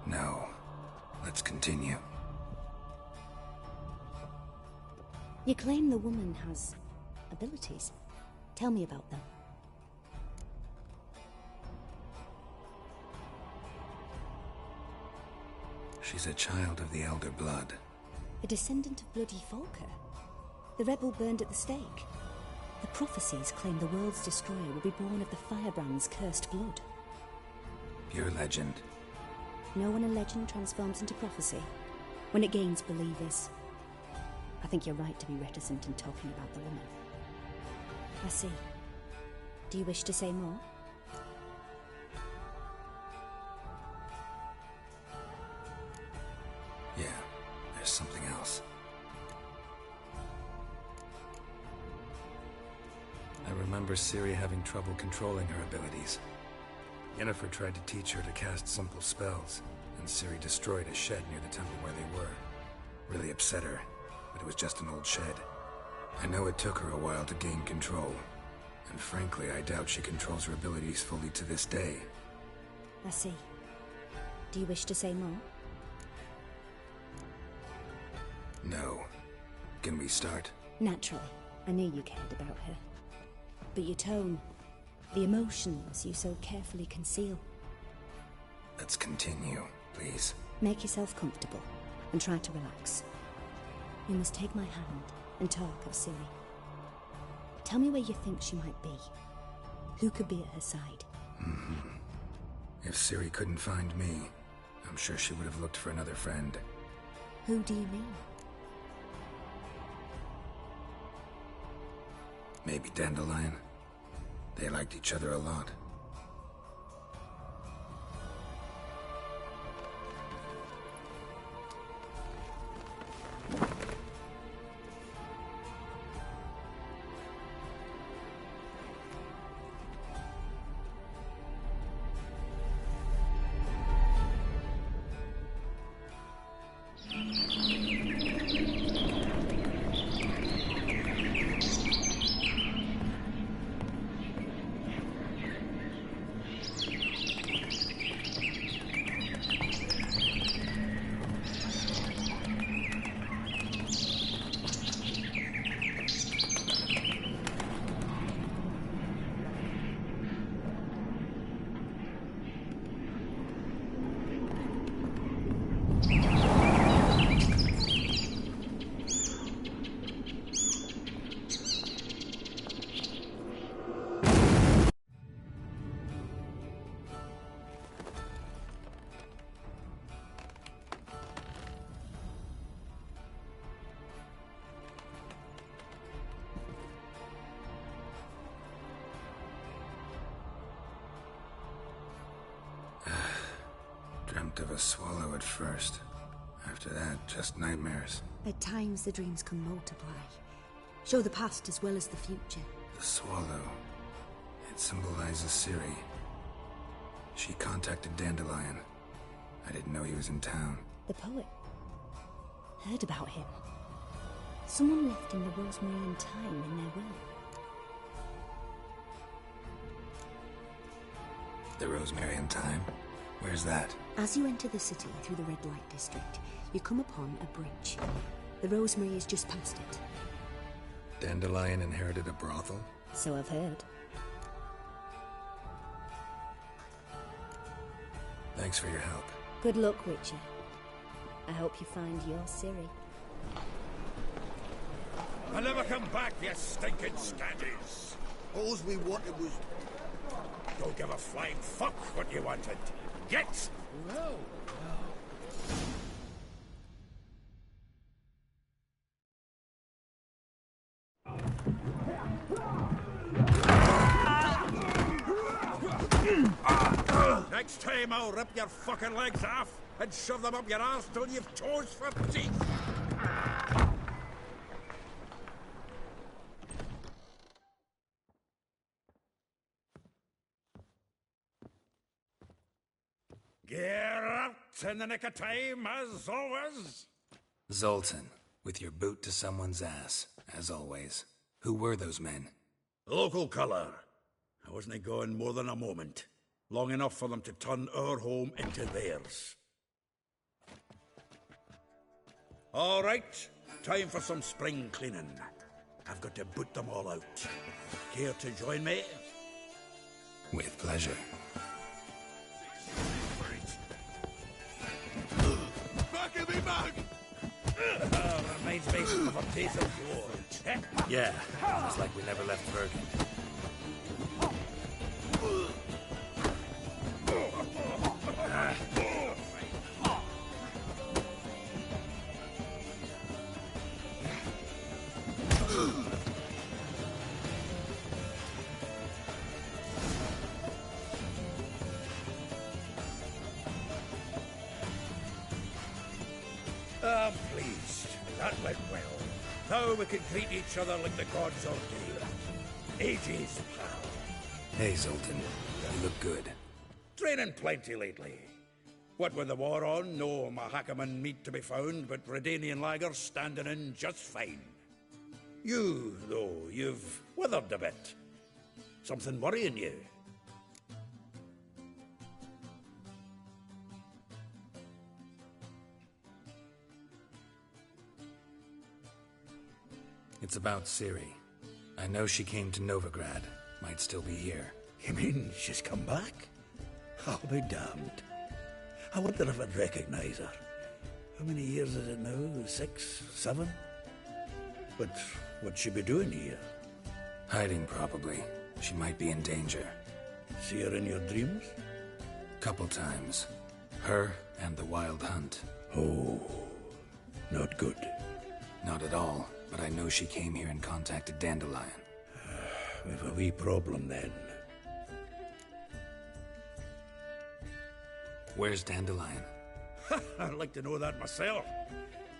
No. Let's continue. You claim the woman has abilities. Tell me about them. She's a child of the Elder Blood. A descendant of bloody Falker. The rebel burned at the stake. The prophecies claim the world's destroyer will be born of the firebrand's cursed blood. Pure legend. Know when a legend transforms into prophecy? When it gains believers. I think you're right to be reticent in talking about the woman. I see. Do you wish to say more? Yeah, there's something else. I remember Ciri having trouble controlling her abilities. Yennefer tried to teach her to cast simple spells, and Ciri destroyed a shed near the temple where they were. Really upset her, but it was just an old shed. I know it took her a while to gain control, and frankly, I doubt she controls her abilities fully to this day. I see. Do you wish to say more? No. Can we start? Naturally. I knew you cared about her. But your tone, the emotions you so carefully conceal. Let's continue, please. Make yourself comfortable, and try to relax. You must take my hand and talk of Ciri. Tell me where you think she might be. Who could be at her side? If Ciri couldn't find me, I'm sure she would have looked for another friend. Who do you mean? Maybe Dandelion. They liked each other a lot. Dreamt of a swallow at first. After that, just nightmares. At times the dreams can multiply. Show the past as well as the future. The swallow. It symbolizes Ciri. She contacted Dandelion. I didn't know he was in town. The poet. Heard about him. Someone left him the rosemary and thyme in their will. The rosemary and thyme? Where's that? As you enter the city through the red light district, you come upon a bridge. The rosemary is just past it. Dandelion inherited a brothel? So I've heard. Thanks for your help. Good luck, Witcher. I hope you find your Ciri. I'll never come back, you stinking scaddies! All we wanted was... Don't give a flying fuck what you wanted. Get! No. Next time I'll rip your fucking legs off and shove them up your arse till you've toes for teeth! Geralt, in the nick of time, as always. Zoltan, with your boot to someone's ass, as always. Who were those men? Local colour. I wasn't going more than a moment. Long enough for them to turn our home into theirs. All right, time for some spring cleaning. I've got to boot them all out. Care to join me? With pleasure. Back me back! Reminds me of a piece of gold. Yeah, it's like we never left Bergen. I'm pleased. That went well. Now we can treat each other like the gods ordained. Ages, pal. Hey, Zoltan. You look good. Training plenty lately. What with the war on, no Mahakaman meat to be found, but Redanian lagers standing in just fine. You, though, you've withered a bit. Something worrying you? It's about Ciri. I know she came to Novigrad. Might still be here. You mean she's come back? I'll be damned. I wonder if I'd recognize her. How many years is it now? 6, 7? But what'd she be doing here? Hiding, probably. She might be in danger. See her in your dreams? Couple times. Her and the Wild Hunt. Oh, not good. Not at all, but I know she came here and contacted Dandelion. We've a wee problem then. Where's Dandelion? I'd like to know that myself.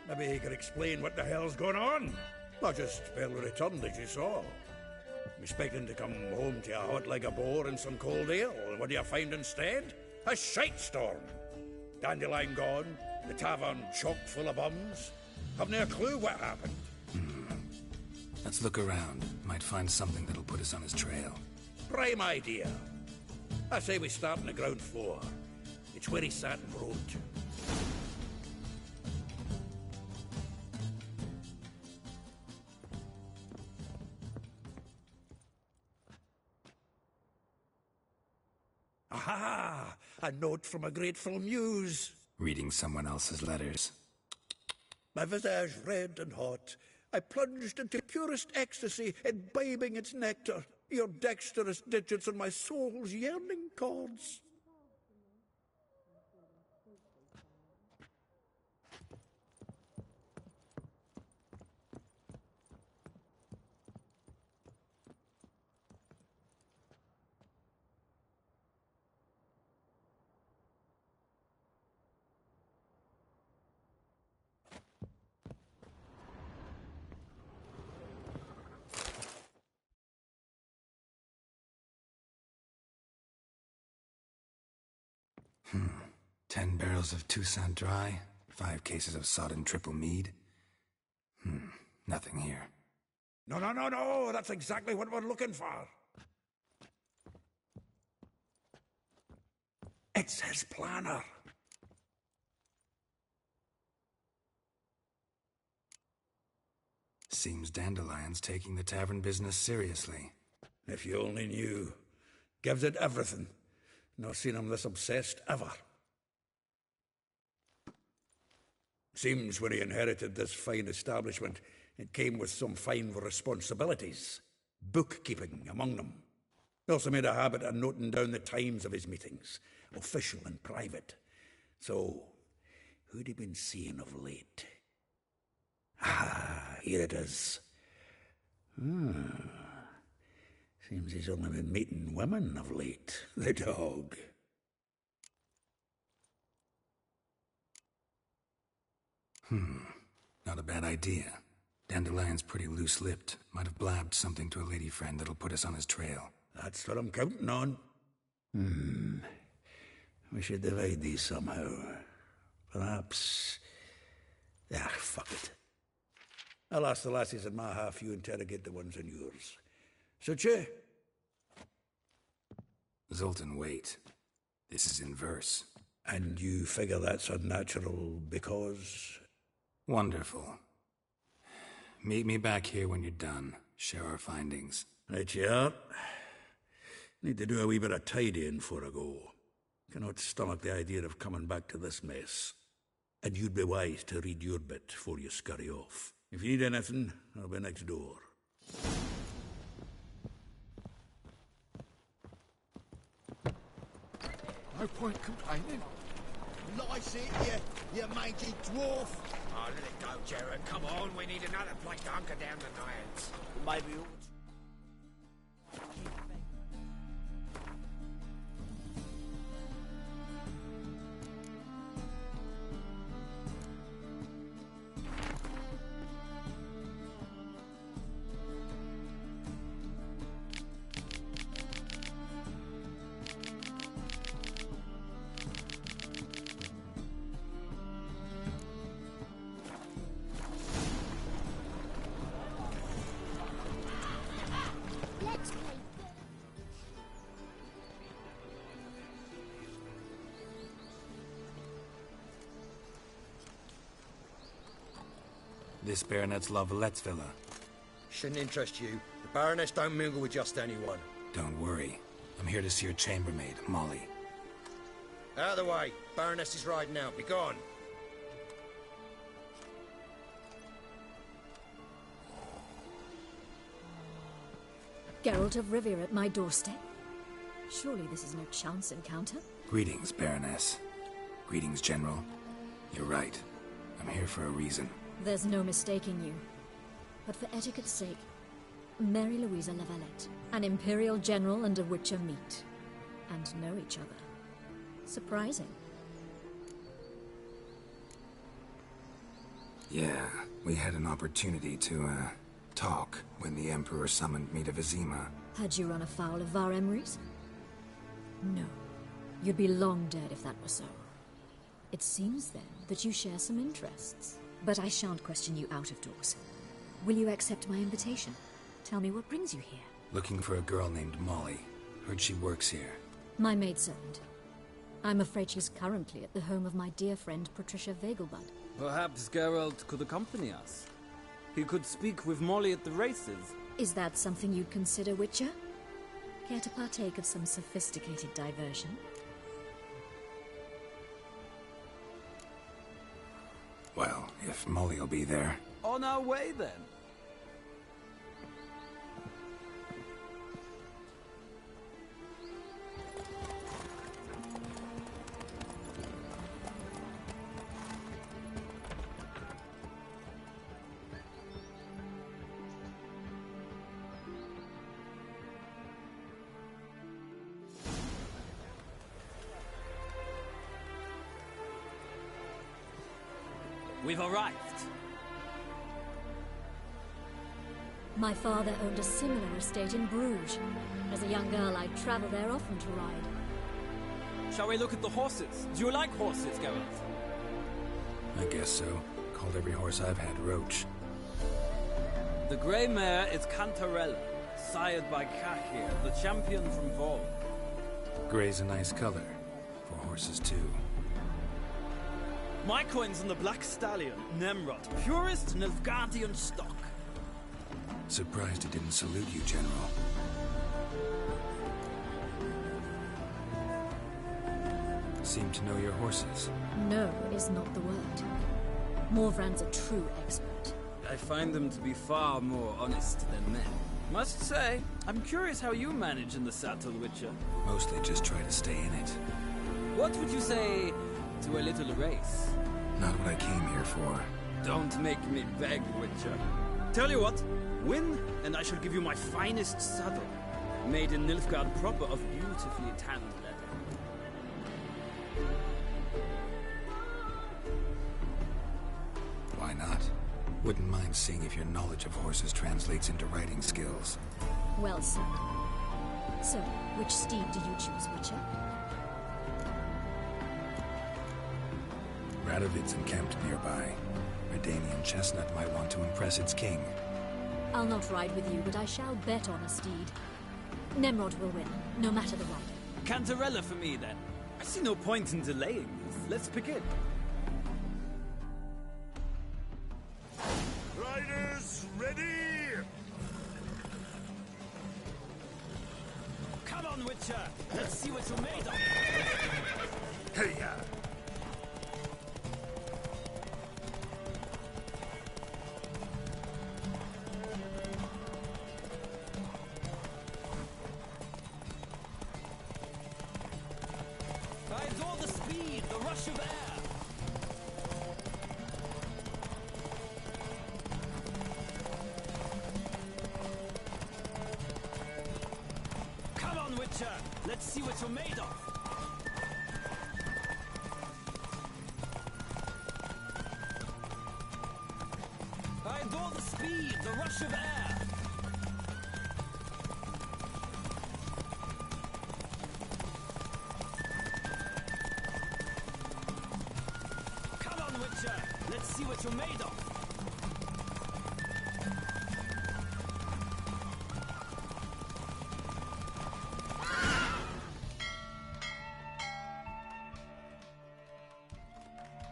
Maybe he could explain what the hell's going on. I just barely returned, as you saw. I'm expecting to come home to a hot leg of boar and some cold ale. What do you find instead? A shite storm. Dandelion gone, the tavern chock full of bums. Haven't a clue what happened. Let's look around. Might find something that'll put us on his trail. Prime idea. I say we start on the ground floor. It's where he sat and wrote. Aha! A note from a grateful muse. Reading someone else's letters. My visage red and hot, I plunged into purest ecstasy, imbibing its nectar, your dexterous digits on my soul's yearning chords. Hmm. 10 barrels of Toussaint Dry, 5 cases of sodden triple mead. Nothing here. No, that's exactly what we're looking for. It's his planner. Seems Dandelion's taking the tavern business seriously. If you only knew. Gives it everything. Not seen him this obsessed ever. Seems when he inherited this fine establishment, it came with some fine responsibilities. Bookkeeping among them. He also made a habit of noting down the times of his meetings, official and private. So, who'd he been seeing of late? Ah, here it is. Seems he's only been meeting women of late, the dog. Not a bad idea. Dandelion's pretty loose-lipped. Might have blabbed something to a lady friend that'll put us on his trail. That's what I'm counting on. We should divide these somehow. Perhaps... Ah, fuck it. I'll ask the lassies in my half, you interrogate the ones in yours. Suche? Zoltan, wait. This is in verse. And you figure that's unnatural because... Wonderful. Meet me back here when you're done. Share our findings. Right you are. Need to do a wee bit of tidying before I go. Cannot stomach the idea of coming back to this mess. And you'd be wise to read your bit before you scurry off. If you need anything, I'll be next door. No point complaining. Lice it, you mangy dwarf. Oh, let it go, Geralt. Come on, we need another place to hunker down the night. Maybe we ought to... This Baronet's Lavallette's villa. Shouldn't interest you. The Baroness don't mingle with just anyone. Don't worry. I'm here to see your chambermaid, Molly. Out of the way. Baroness is riding out. Be gone. Geralt of Rivia at my doorstep? Surely this is no chance encounter? Greetings, Baroness. Greetings, General. You're right. I'm here for a reason. There's no mistaking you. But for etiquette's sake, Mary Louisa Lavalette, an Imperial General and a Witcher meet. And know each other. Surprising. Yeah, we had an opportunity to, talk when the Emperor summoned me to Vizima. Had you run afoul of Var Emrys? No. You'd be long dead if that were so. It seems, then, that you share some interests. But I shan't question you out of doors. Will you accept my invitation? Tell me what brings you here. Looking for a girl named Molly. Heard she works here. My maidservant. I'm afraid she's currently at the home of my dear friend Patricia Vegelbud. Perhaps Geralt could accompany us. He could speak with Molly at the races. Is that something you'd consider, Witcher? Care to partake of some sophisticated diversion? Well, if Molly will be there. On our way, then. We've arrived. My father owned a similar estate in Bruges. As a young girl, I'd travel there often to ride. Shall we look at the horses? Do you like horses, Geralt? I guess so. Called every horse I've had Roach. The grey mare is Cantarella, sired by Cahir, the champion from Vol. Grey's a nice color. For horses, too. My coin's on the Black Stallion, Nemrod, purest Nilfgaardian stock. Surprised he didn't salute you, General. Seem to know your horses. No is not the word. Morvran's a true expert. I find them to be far more honest than men. Must say, I'm curious how you manage in the saddle, Witcher. Mostly just try to stay in it. What would you say to a little race? Not what I came here for. Don't make me beg, Witcher. Tell you what, win, and I shall give you my finest saddle. Made in Nilfgaard proper of beautifully tanned leather. Why not? Wouldn't mind seeing if your knowledge of horses translates into riding skills. Well said. So, which steed do you choose, Witcher? Radovid's encamped nearby. Redanian chestnut might want to impress its king. I'll not ride with you, but I shall bet on a steed. Nemrod will win, no matter the rider. Cantarella for me, then. I see no point in delaying this. Let's begin. Riders, ready? Come on, Witcher! Let's see what you're made of! Hey-ya! I adore the speed, the rush of air! Come on, Witcher! Let's see what you're made of! I adore the speed, the rush of air! Come on, Witcher! Let's see what you're made of!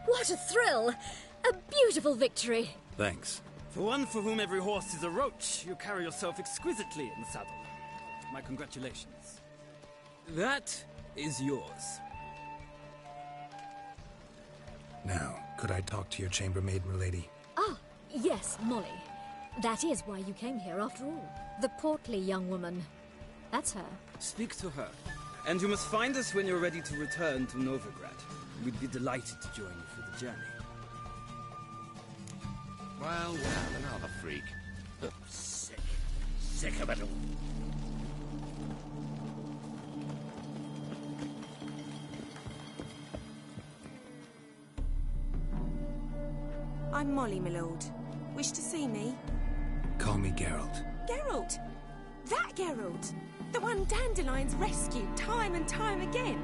What a thrill! A beautiful victory! Thanks. For one for whom every horse is a roach, you carry yourself exquisitely in the saddle. My congratulations. That is yours. Now, could I talk to your chambermaid, milady? Ah, yes, Molly. That is why you came here, after all. The portly young woman. That's her. Speak to her. And you must find us when you're ready to return to Novigrad. We'd be delighted to join you for the journey. Well, another freak. Sick. Sick of it all. I'm Molly, my lord. Wish to see me? Call me Geralt. Geralt! That Geralt! The one Dandelion's rescued time and time again!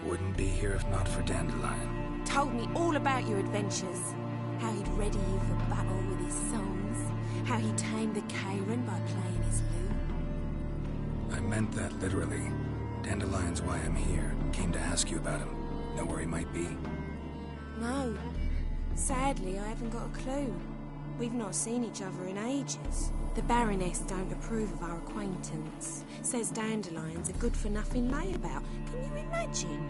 Wouldn't be here if not for Dandelion. Told me all about your adventures. How he'd ready you for battle with his songs. How he tamed the Kairan by playing his lute. I meant that literally. Dandelion's why I'm here. Came to ask you about him. Know where he might be? No. Sadly, I haven't got a clue. We've not seen each other in ages. The Baroness don't approve of our acquaintance. Says Dandelion's a good-for-nothing layabout. Can you imagine?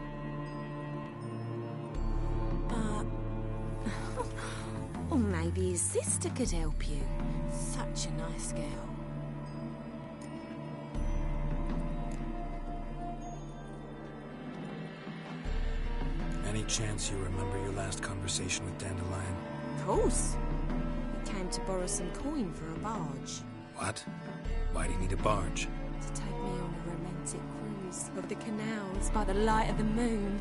Or maybe his sister could help you. Such a nice girl. Any chance you remember your last conversation with Dandelion? Of course. He came to borrow some coin for a barge. What? Why do you need a barge? To take me on a romantic cruise of the canals by the light of the moon.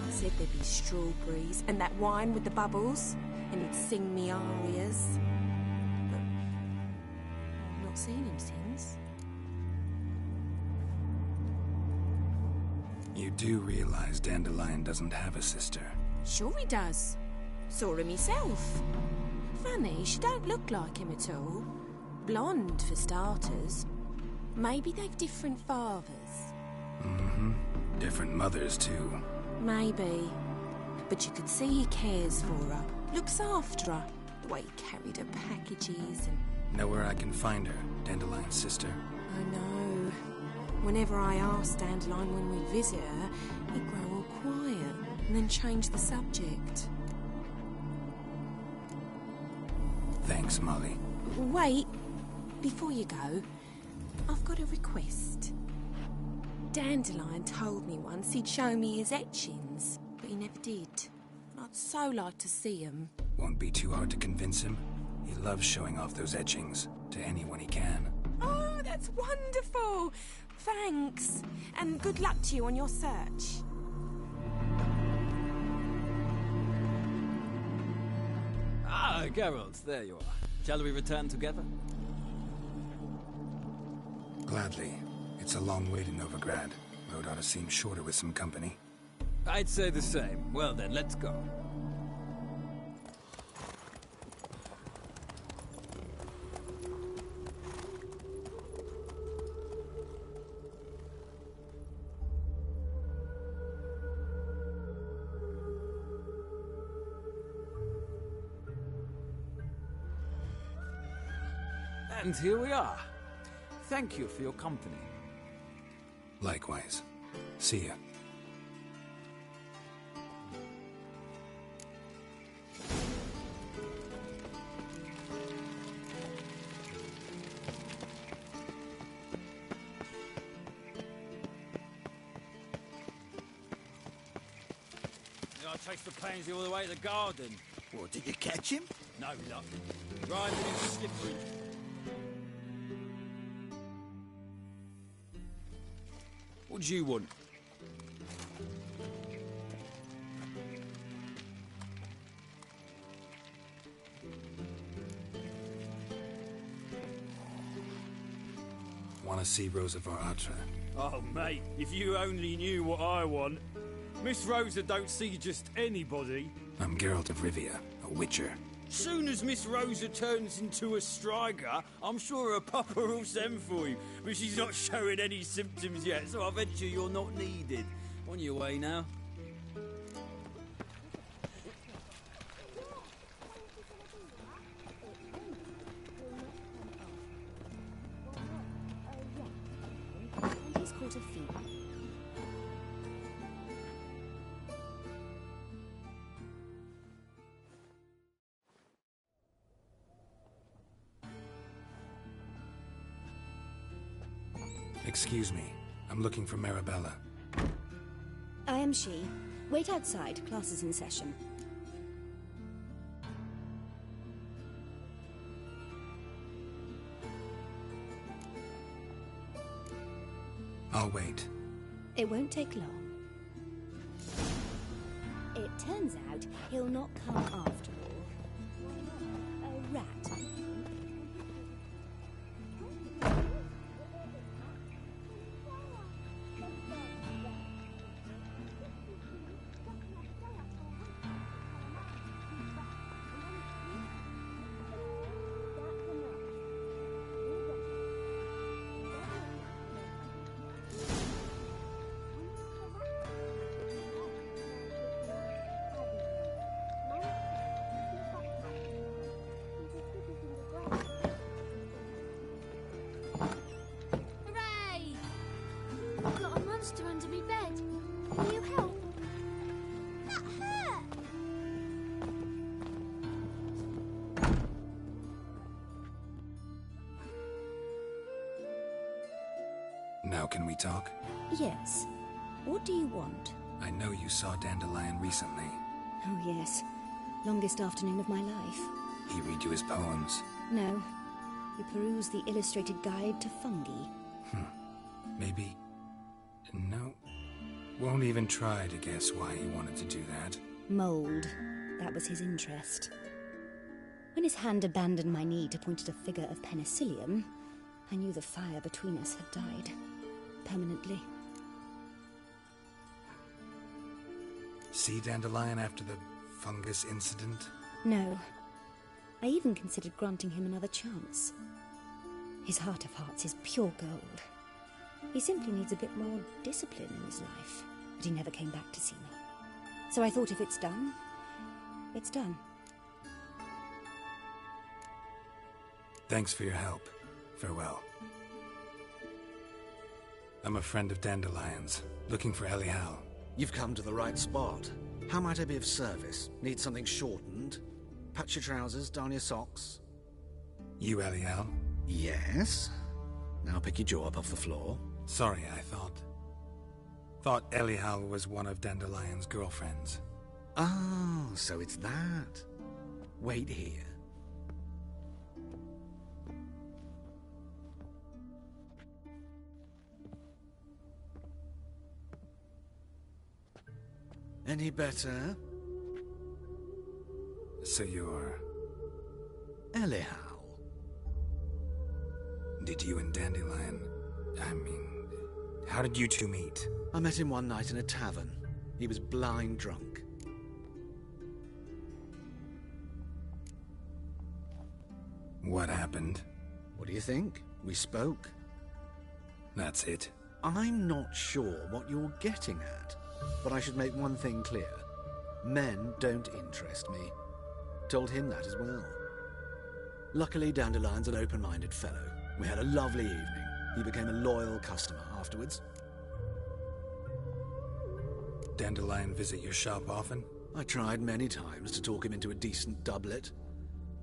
I said there'd be strawberries and that wine with the bubbles, and he'd sing me arias. But I've not seen him since. You do realize Dandelion doesn't have a sister? Sure he does. Saw him himself. Funny, she don't look like him at all. Blonde, for starters. Maybe they've different fathers. Different mothers, too. Maybe. But you could see he cares for her. Looks after her. The way he carried her packages and... Know where I can find her, Dandelion's sister? I know. Whenever I asked Dandelion when we'd visit her, he'd grow all quiet and then change the subject. Thanks, Molly. Wait. Before you go, I've got a request. Dandelion told me once he'd show me his etchings, but he never did. I'd so like to see them. Won't be too hard to convince him. He loves showing off those etchings to anyone he can. Oh, that's wonderful! Thanks. And good luck to you on your search. Ah, Geralt, there you are. Shall we return together? Gladly. It's a long way to Novigrad. Road ought to seem shorter with some company. I'd say the same. Well then, let's go. And here we are. Thank you for your company. Likewise. See ya. I chased the pansy all the way to the garden. What, did you catch him? No luck. Riding in slippery. What do you want? Want to see Rosa var Atra? Oh, mate, if you only knew what I want. Miss Rosa don't see just anybody. I'm Geralt of Rivia, a witcher. Soon as Miss Rosa turns into a striker, I'm sure her papa will send for you. But she's not showing any symptoms yet, so I venture you're not needed. On your way now. He's caught a fever. Excuse me. I'm looking for Marabella. I am she. Wait outside. Class is in session. I'll wait. It won't take long. It turns out he'll not come after all. A rat. Under me bed. Will you help? That hurt. Now can we talk? Yes. What do you want? I know you saw Dandelion recently. Oh, yes. Longest afternoon of my life. He read you his poems? No. You peruse the illustrated guide to fungi. Maybe... No. Won't even try to guess why he wanted to do that. Mold. That was his interest. When his hand abandoned my knee to point at a figure of penicillium, I knew the fire between us had died. Permanently. See Dandelion after the fungus incident? No. I even considered granting him another chance. His heart of hearts is pure gold. He simply needs a bit more discipline in his life. But he never came back to see me. So I thought if it's done, it's done. Thanks for your help. Farewell. I'm a friend of Dandelion's, looking for Elial. You've come to the right spot. How might I be of service? Need something shortened? Patch your trousers, darn your socks? You Elial? Yes. Now pick your jaw up off the floor. Sorry, I thought Elial was one of Dandelion's girlfriends. Oh, so it's that. Wait here. Any better? So you're... Elial. Did you and Dandelion I mean, how did you two meet? I met him one night in a tavern. He was blind drunk. What happened? What do you think? We spoke. That's it. I'm not sure what you're getting at, but I should make one thing clear. Men don't interest me. Told him that as well. Luckily, Dandelion's an open-minded fellow. We had a lovely evening. He became a loyal customer afterwards. Dandelion visit your shop often? I tried many times to talk him into a decent doublet.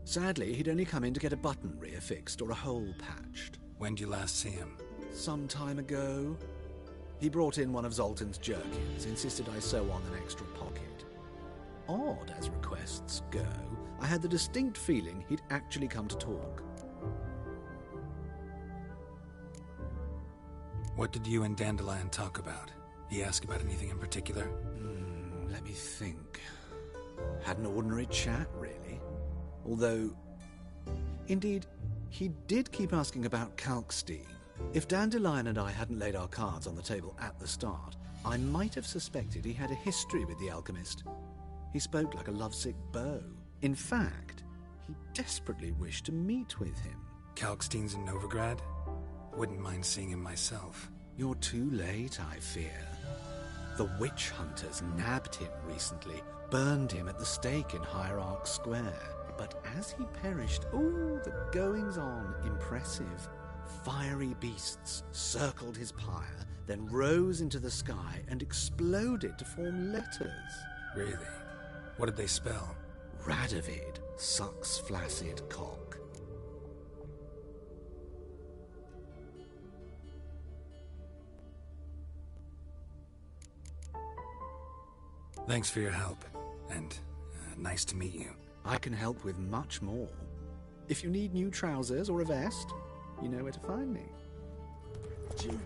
Sadly, he'd only come in to get a button reaffixed or a hole patched. When did you last see him? Some time ago. He brought in one of Zoltan's jerkins, insisted I sew on an extra pocket. Odd as requests go, I had the distinct feeling he'd actually come to talk. What did you and Dandelion talk about? He asked about anything in particular? Let me think. Had an ordinary chat, really. Although, indeed, he did keep asking about Kalkstein. If Dandelion and I hadn't laid our cards on the table at the start, I might have suspected he had a history with the alchemist. He spoke like a lovesick beau. In fact, he desperately wished to meet with him. Kalkstein's in Novigrad? Wouldn't mind seeing him myself. You're too late, I fear. The witch hunters nabbed him recently, burned him at the stake in Hierarch Square. But as he perished, the goings-on impressive. Fiery beasts circled his pyre, then rose into the sky and exploded to form letters. Really? What did they spell? Radovid sucks flaccid cock. Thanks for your help, and nice to meet you. I can help with much more. If you need new trousers or a vest, you know where to find me. Julia,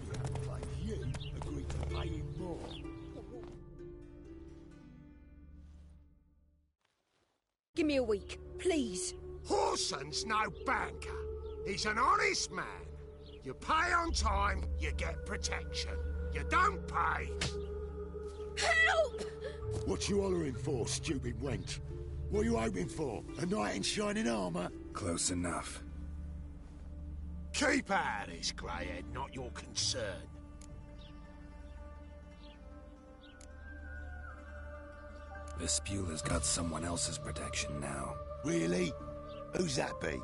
like you, agreed to pay him more. Give me a week, please. Horson's no banker. He's an honest man. You pay on time, you get protection. You don't pay. Help! What you hollering for, stupid wench? What are you hoping for? A knight in shining armour? Close enough. Keep out of this, greyhead, not your concern. Vespula's got someone else's protection now. Really? Who's that be?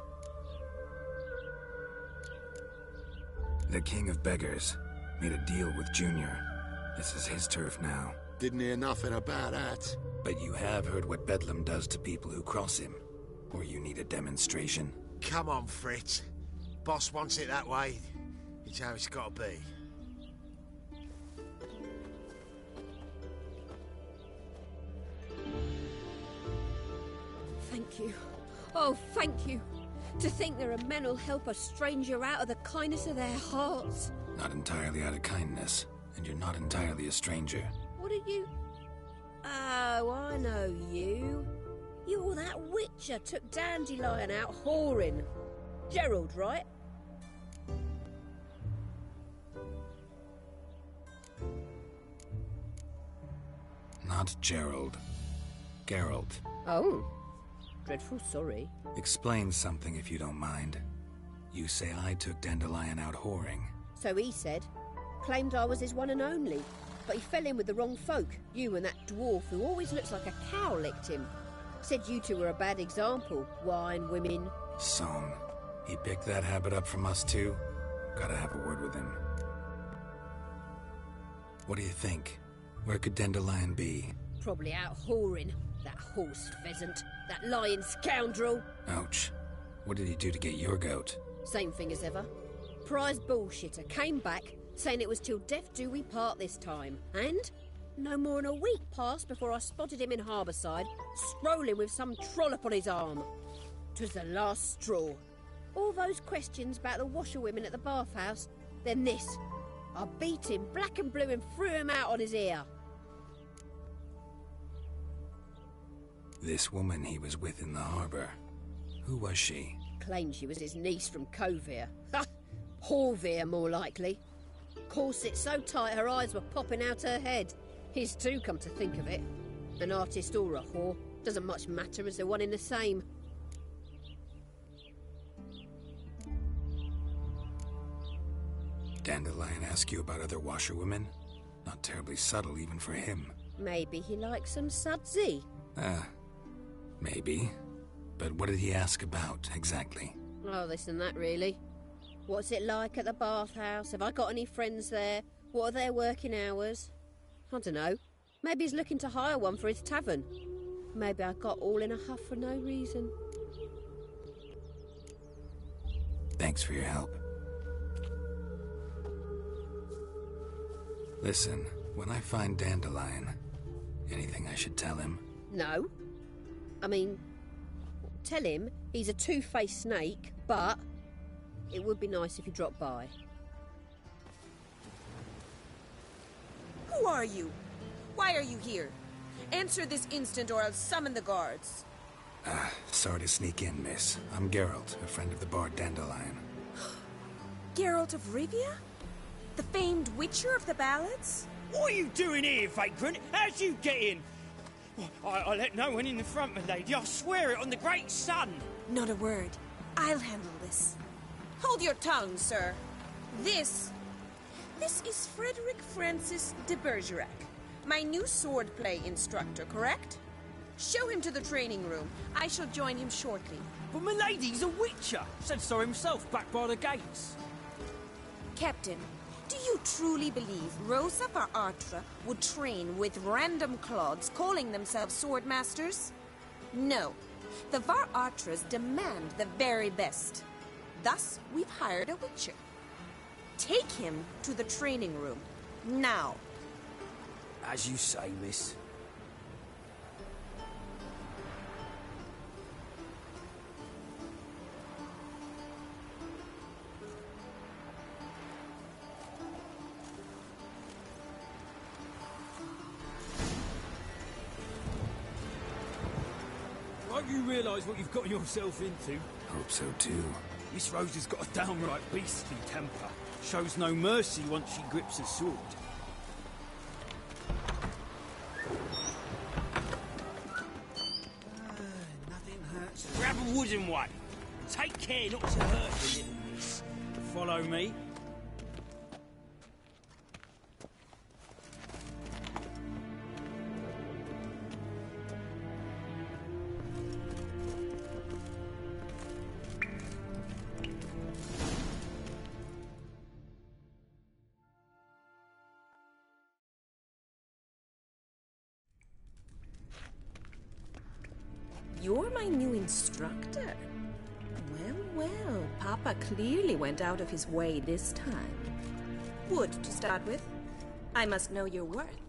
The King of Beggars made a deal with Junior. This is his turf now. Didn't hear nothing about that. But you have heard what Bedlam does to people who cross him. Or you need a demonstration? Come on, Fritz. Boss wants it that way. It's how it's got to be. Thank you. Oh, thank you. To think there are men who'll help a stranger out of the kindness of their hearts. Not entirely out of kindness, and you're not entirely a stranger. What are you... Oh, I know you. You're that witcher took Dandelion out whoring. Geralt, right? Not Gerald. Geralt. Oh. Dreadful sorry. Explain something if you don't mind. You say I took Dandelion out whoring. So he said. Claimed I was his one and only. But he fell in with the wrong folk. You and that dwarf who always looks like a cow licked him. Said you two were a bad example. Wine, women. Song. He picked that habit up from us too? Gotta have a word with him. What do you think? Where could Dandelion be? Probably out whoring. That horse pheasant. That lying scoundrel. Ouch. What did he do to get your goat? Same thing as ever. Prize bullshitter came back, saying it was till death do we part this time. And no more than a week passed before I spotted him in Harbourside, strolling with some trollop on his arm. 'Twas the last straw. All those questions about the washerwomen at the bathhouse, then this. I beat him black and blue and threw him out on his ear. This woman he was with in the harbour. Who was she? Claimed she was his niece from Kovir. Ha! Horvir, more likely. Corset so tight her eyes were popping out her head. His too, come to think of it. An artist or a whore. Doesn't much matter as they're one in the same. Dandelion ask you about other washerwomen? Not terribly subtle even for him. Maybe he likes some sudsy. Maybe. But what did he ask about, exactly? Oh, this and that, really. What's it like at the bathhouse? Have I got any friends there? What are their working hours? I don't know. Maybe he's looking to hire one for his tavern. Maybe I got all in a huff for no reason. Thanks for your help. Listen, when I find Dandelion, anything I should tell him? No. I mean, tell him he's a two-faced snake, but it would be nice if he dropped by. Who are you? Why are you here? Answer this instant or I'll summon the guards. Sorry to sneak in, miss. I'm Geralt, a friend of the bard Dandelion. Geralt of Rivia? The famed witcher of the ballads? What are you doing here, vagrant? How'd you get in? I let no one in the front, my lady. I swear it on the great sun. Not a word. I'll handle this. Hold your tongue, sir. This is Frederick Francis de Bergerac, my new swordplay instructor, correct? Show him to the training room. I shall join him shortly. But my lady's a witcher. Said so himself back by the gates. Captain, do you truly believe Rosa Varatra would train with random clods calling themselves sword masters? No. The Varatras demand the very best. Thus, we've hired a witcher. Take him to the training room. Now. As you say, miss. Won't you realise what you've got yourself into? Hope so too. Miss Rose has got a downright beastly temper. Shows no mercy once she grips a sword. Nothing hurts. Grab a wooden one. Take care not to hurt the little miss. Follow me. You're my new instructor? Well, Papa clearly went out of his way this time. Wood, to start with. I must know your worth.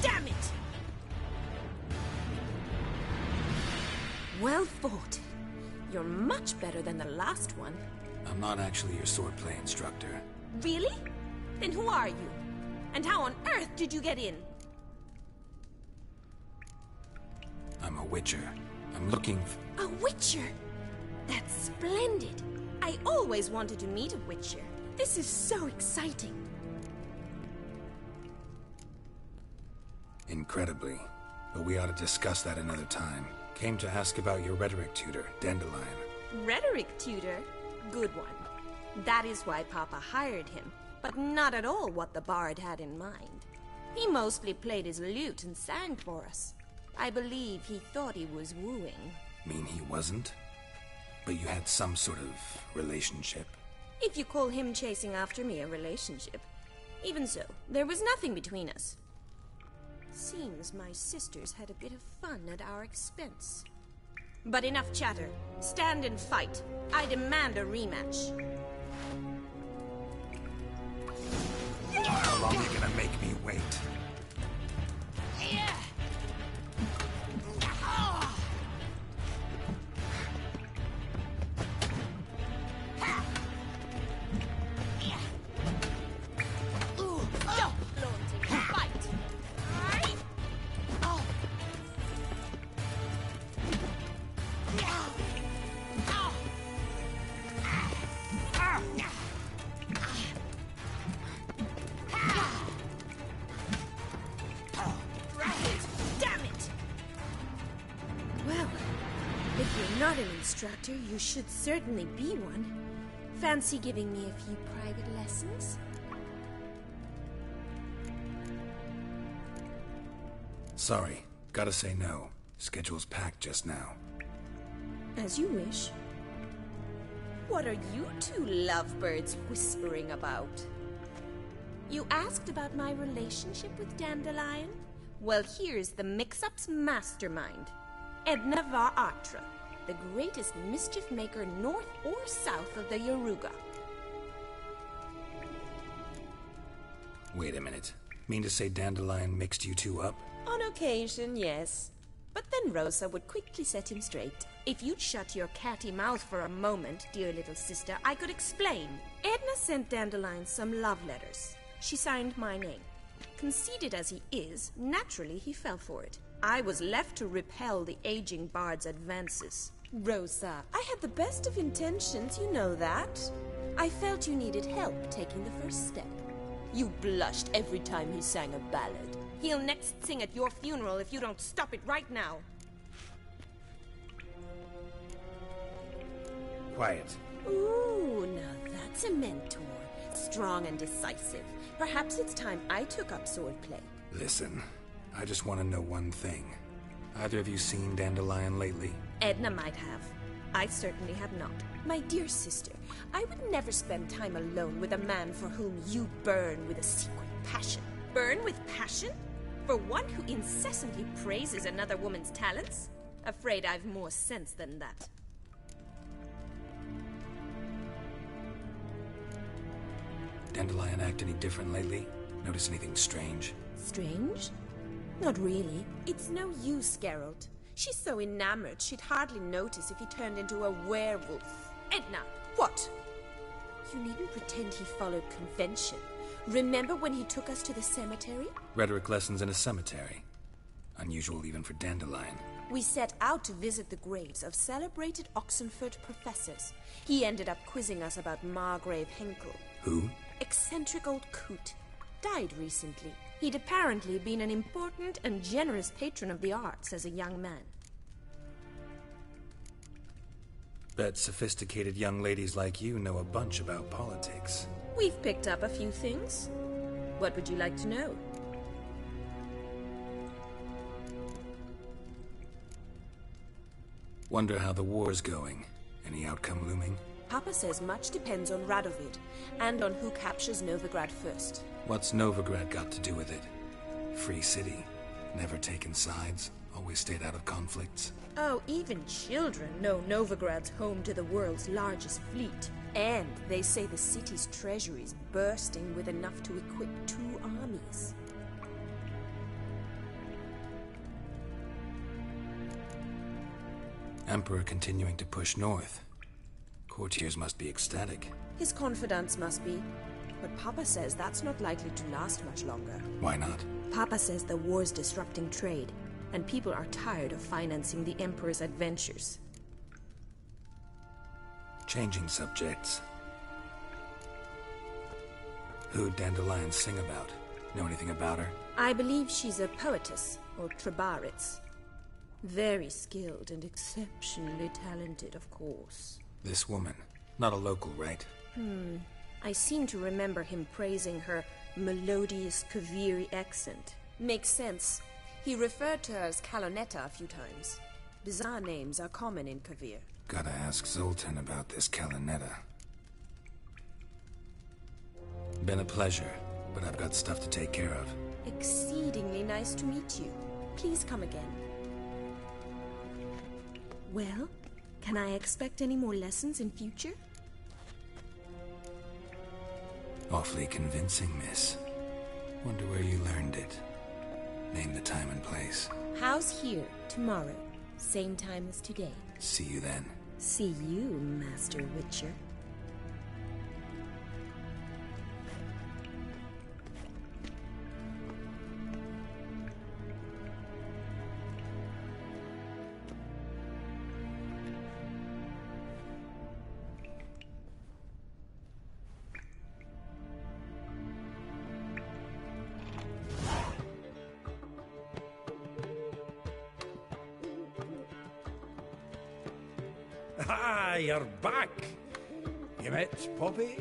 Damn it! Well fought. You're much better than the last one. I'm not actually your swordplay instructor. Really? Then who are you? And how on earth did you get in? I'm a witcher. I'm looking for... A witcher? That's splendid. I always wanted to meet a witcher. This is so exciting. Incredibly. But we ought to discuss that another time. Came to ask about your rhetoric tutor, Dandelion. Rhetoric tutor? Good one. That is why Papa hired him, but not at all what the bard had in mind. He mostly played his lute and sang for us. I believe he thought he was wooing. Mean he wasn't? But you had some sort of relationship? If you call him chasing after me a relationship. Even so, there was nothing between us. Seems my sisters had a bit of fun at our expense. But enough chatter. Stand and fight. I demand a rematch. How long are you gonna make me wait? Instructor, you should certainly be one. Fancy giving me a few private lessons? Sorry, gotta say no. Schedule's packed just now. As you wish. What are you two lovebirds whispering about? You asked about my relationship with Dandelion? Well, here's the mix-up's mastermind. Edna var Artra. The greatest mischief maker north or south of the Yaruga. Wait a minute. Mean to say Dandelion mixed you two up? On occasion, yes. But then Rosa would quickly set him straight. If you'd shut your catty mouth for a moment, dear little sister, I could explain. Edna sent Dandelion some love letters. She signed my name. Conceited as he is, naturally he fell for it. I was left to repel the aging bard's advances. Rosa, I had the best of intentions, you know that. I felt you needed help taking the first step. You blushed every time he sang a ballad. He'll next sing at your funeral if you don't stop it right now. Quiet. Ooh, now that's a mentor. Strong and decisive. Perhaps it's time I took up swordplay. Listen, I just want to know one thing. Either of you seen Dandelion lately? Edna might have. I certainly have not. My dear sister, I would never spend time alone with a man for whom you burn with a secret passion. Burn with passion? For one who incessantly praises another woman's talents? Afraid I've more sense than that. Dandelion act any different lately? Notice anything strange? Strange? Not really. It's no use, Geralt. She's so enamored she'd hardly notice if he turned into a werewolf. Edna, what? You needn't pretend he followed convention. Remember when he took us to the cemetery? Rhetoric lessons in a cemetery. Unusual even for Dandelion. We set out to visit the graves of celebrated Oxenford professors. He ended up quizzing us about Margrave Henkel. Who? Eccentric old coot. Died recently. He'd apparently been an important and generous patron of the arts as a young man. Bet sophisticated young ladies like you know a bunch about politics. We've picked up a few things. What would you like to know? Wonder how the war's going. Any outcome looming? Papa says much depends on Radovid, and on who captures Novigrad first. What's Novigrad got to do with it? Free city. Never taken sides. Always stayed out of conflicts. Oh, even children know Novigrad's home to the world's largest fleet. And they say the city's treasury's bursting with enough to equip 2 armies. Emperor continuing to push north. Courtiers must be ecstatic. His confidants must be. But Papa says that's not likely to last much longer. Why not? Papa says the war's disrupting trade, and people are tired of financing the Emperor's adventures. Changing subjects. Who'd Dandelion sing about? Know anything about her? I believe she's a poetess, or trebaritz. Very skilled and exceptionally talented, of course. This woman. Not a local, right? I seem to remember him praising her melodious Kaviri accent. Makes sense. He referred to her as Calonetta a few times. Bizarre names are common in Kavir. Gotta ask Zoltan about this Calonetta. Been a pleasure, but I've got stuff to take care of. exceedingly nice to meet you. Please come again. Well, can I expect any more lessons in future? Awfully convincing, miss. Wonder where you learned it. Name the time and place. House here, tomorrow. Same time as today. See you then. See you, Master Witcher. Ah, you're back. You met Poppy?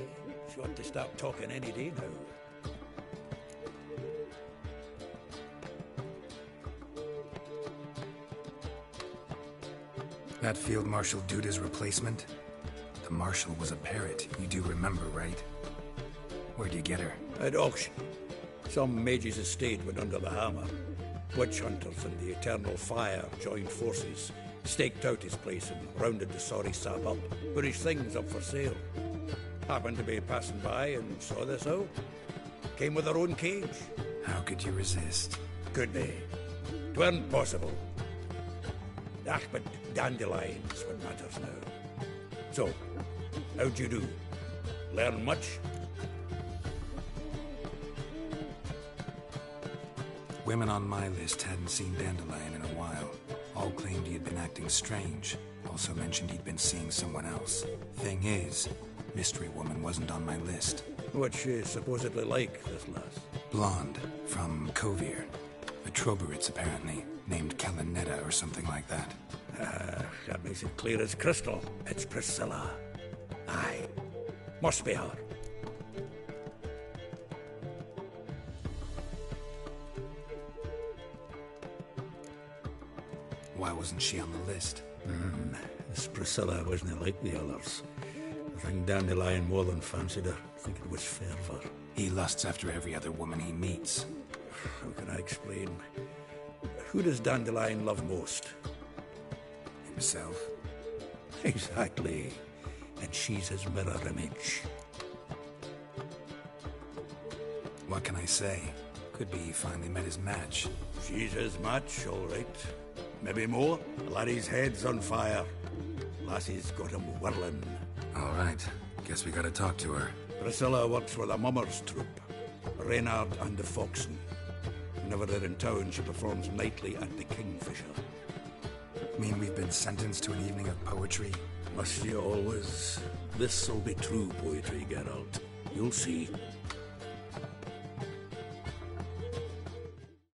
She ought to start talking any day now. That Field Marshal Duda's replacement? The Marshal was a parrot, you do remember, right? Where'd you get her? At auction. Some mage's estate went under the hammer. Witch hunters and the Eternal Fire joined forces, staked out his place and rounded the sorry sap up, put his things up for sale. Happened to be passing by and saw this out. Came with her own cage. How could you resist? Could be. 'Tweren't possible. Ah, but dandelions what matters now. So, how'd you do? Learn much? Women on my list hadn't seen Dandelion in a while. All claimed he had been acting strange. Also mentioned he'd been seeing someone else. Thing is, Mystery Woman wasn't on my list. What's she supposedly like, this lass? Blonde, from Kovir. A Troberitz, apparently, named Kalinetta or something like that. That makes it clear as crystal. It's Priscilla. Aye. Must be her. Why wasn't she on the list? This Priscilla wasn't like the others. I think Dandelion more than fancied her. I think it was fervour. He lusts after every other woman he meets. How can I explain? Who does Dandelion love most? Himself. Exactly. And she's his mirror image. What can I say? Could be he finally met his match. She's his match, all right. Maybe more. Laddie's head's on fire. Lassie's got him whirling. All right. Guess we gotta talk to her. Priscilla works with a mummers troupe. Reynard and the Foxen. Whenever they're in town, she performs nightly at the Kingfisher. Mean we've been sentenced to an evening of poetry? Must you always? This'll be true poetry, Geralt. You'll see.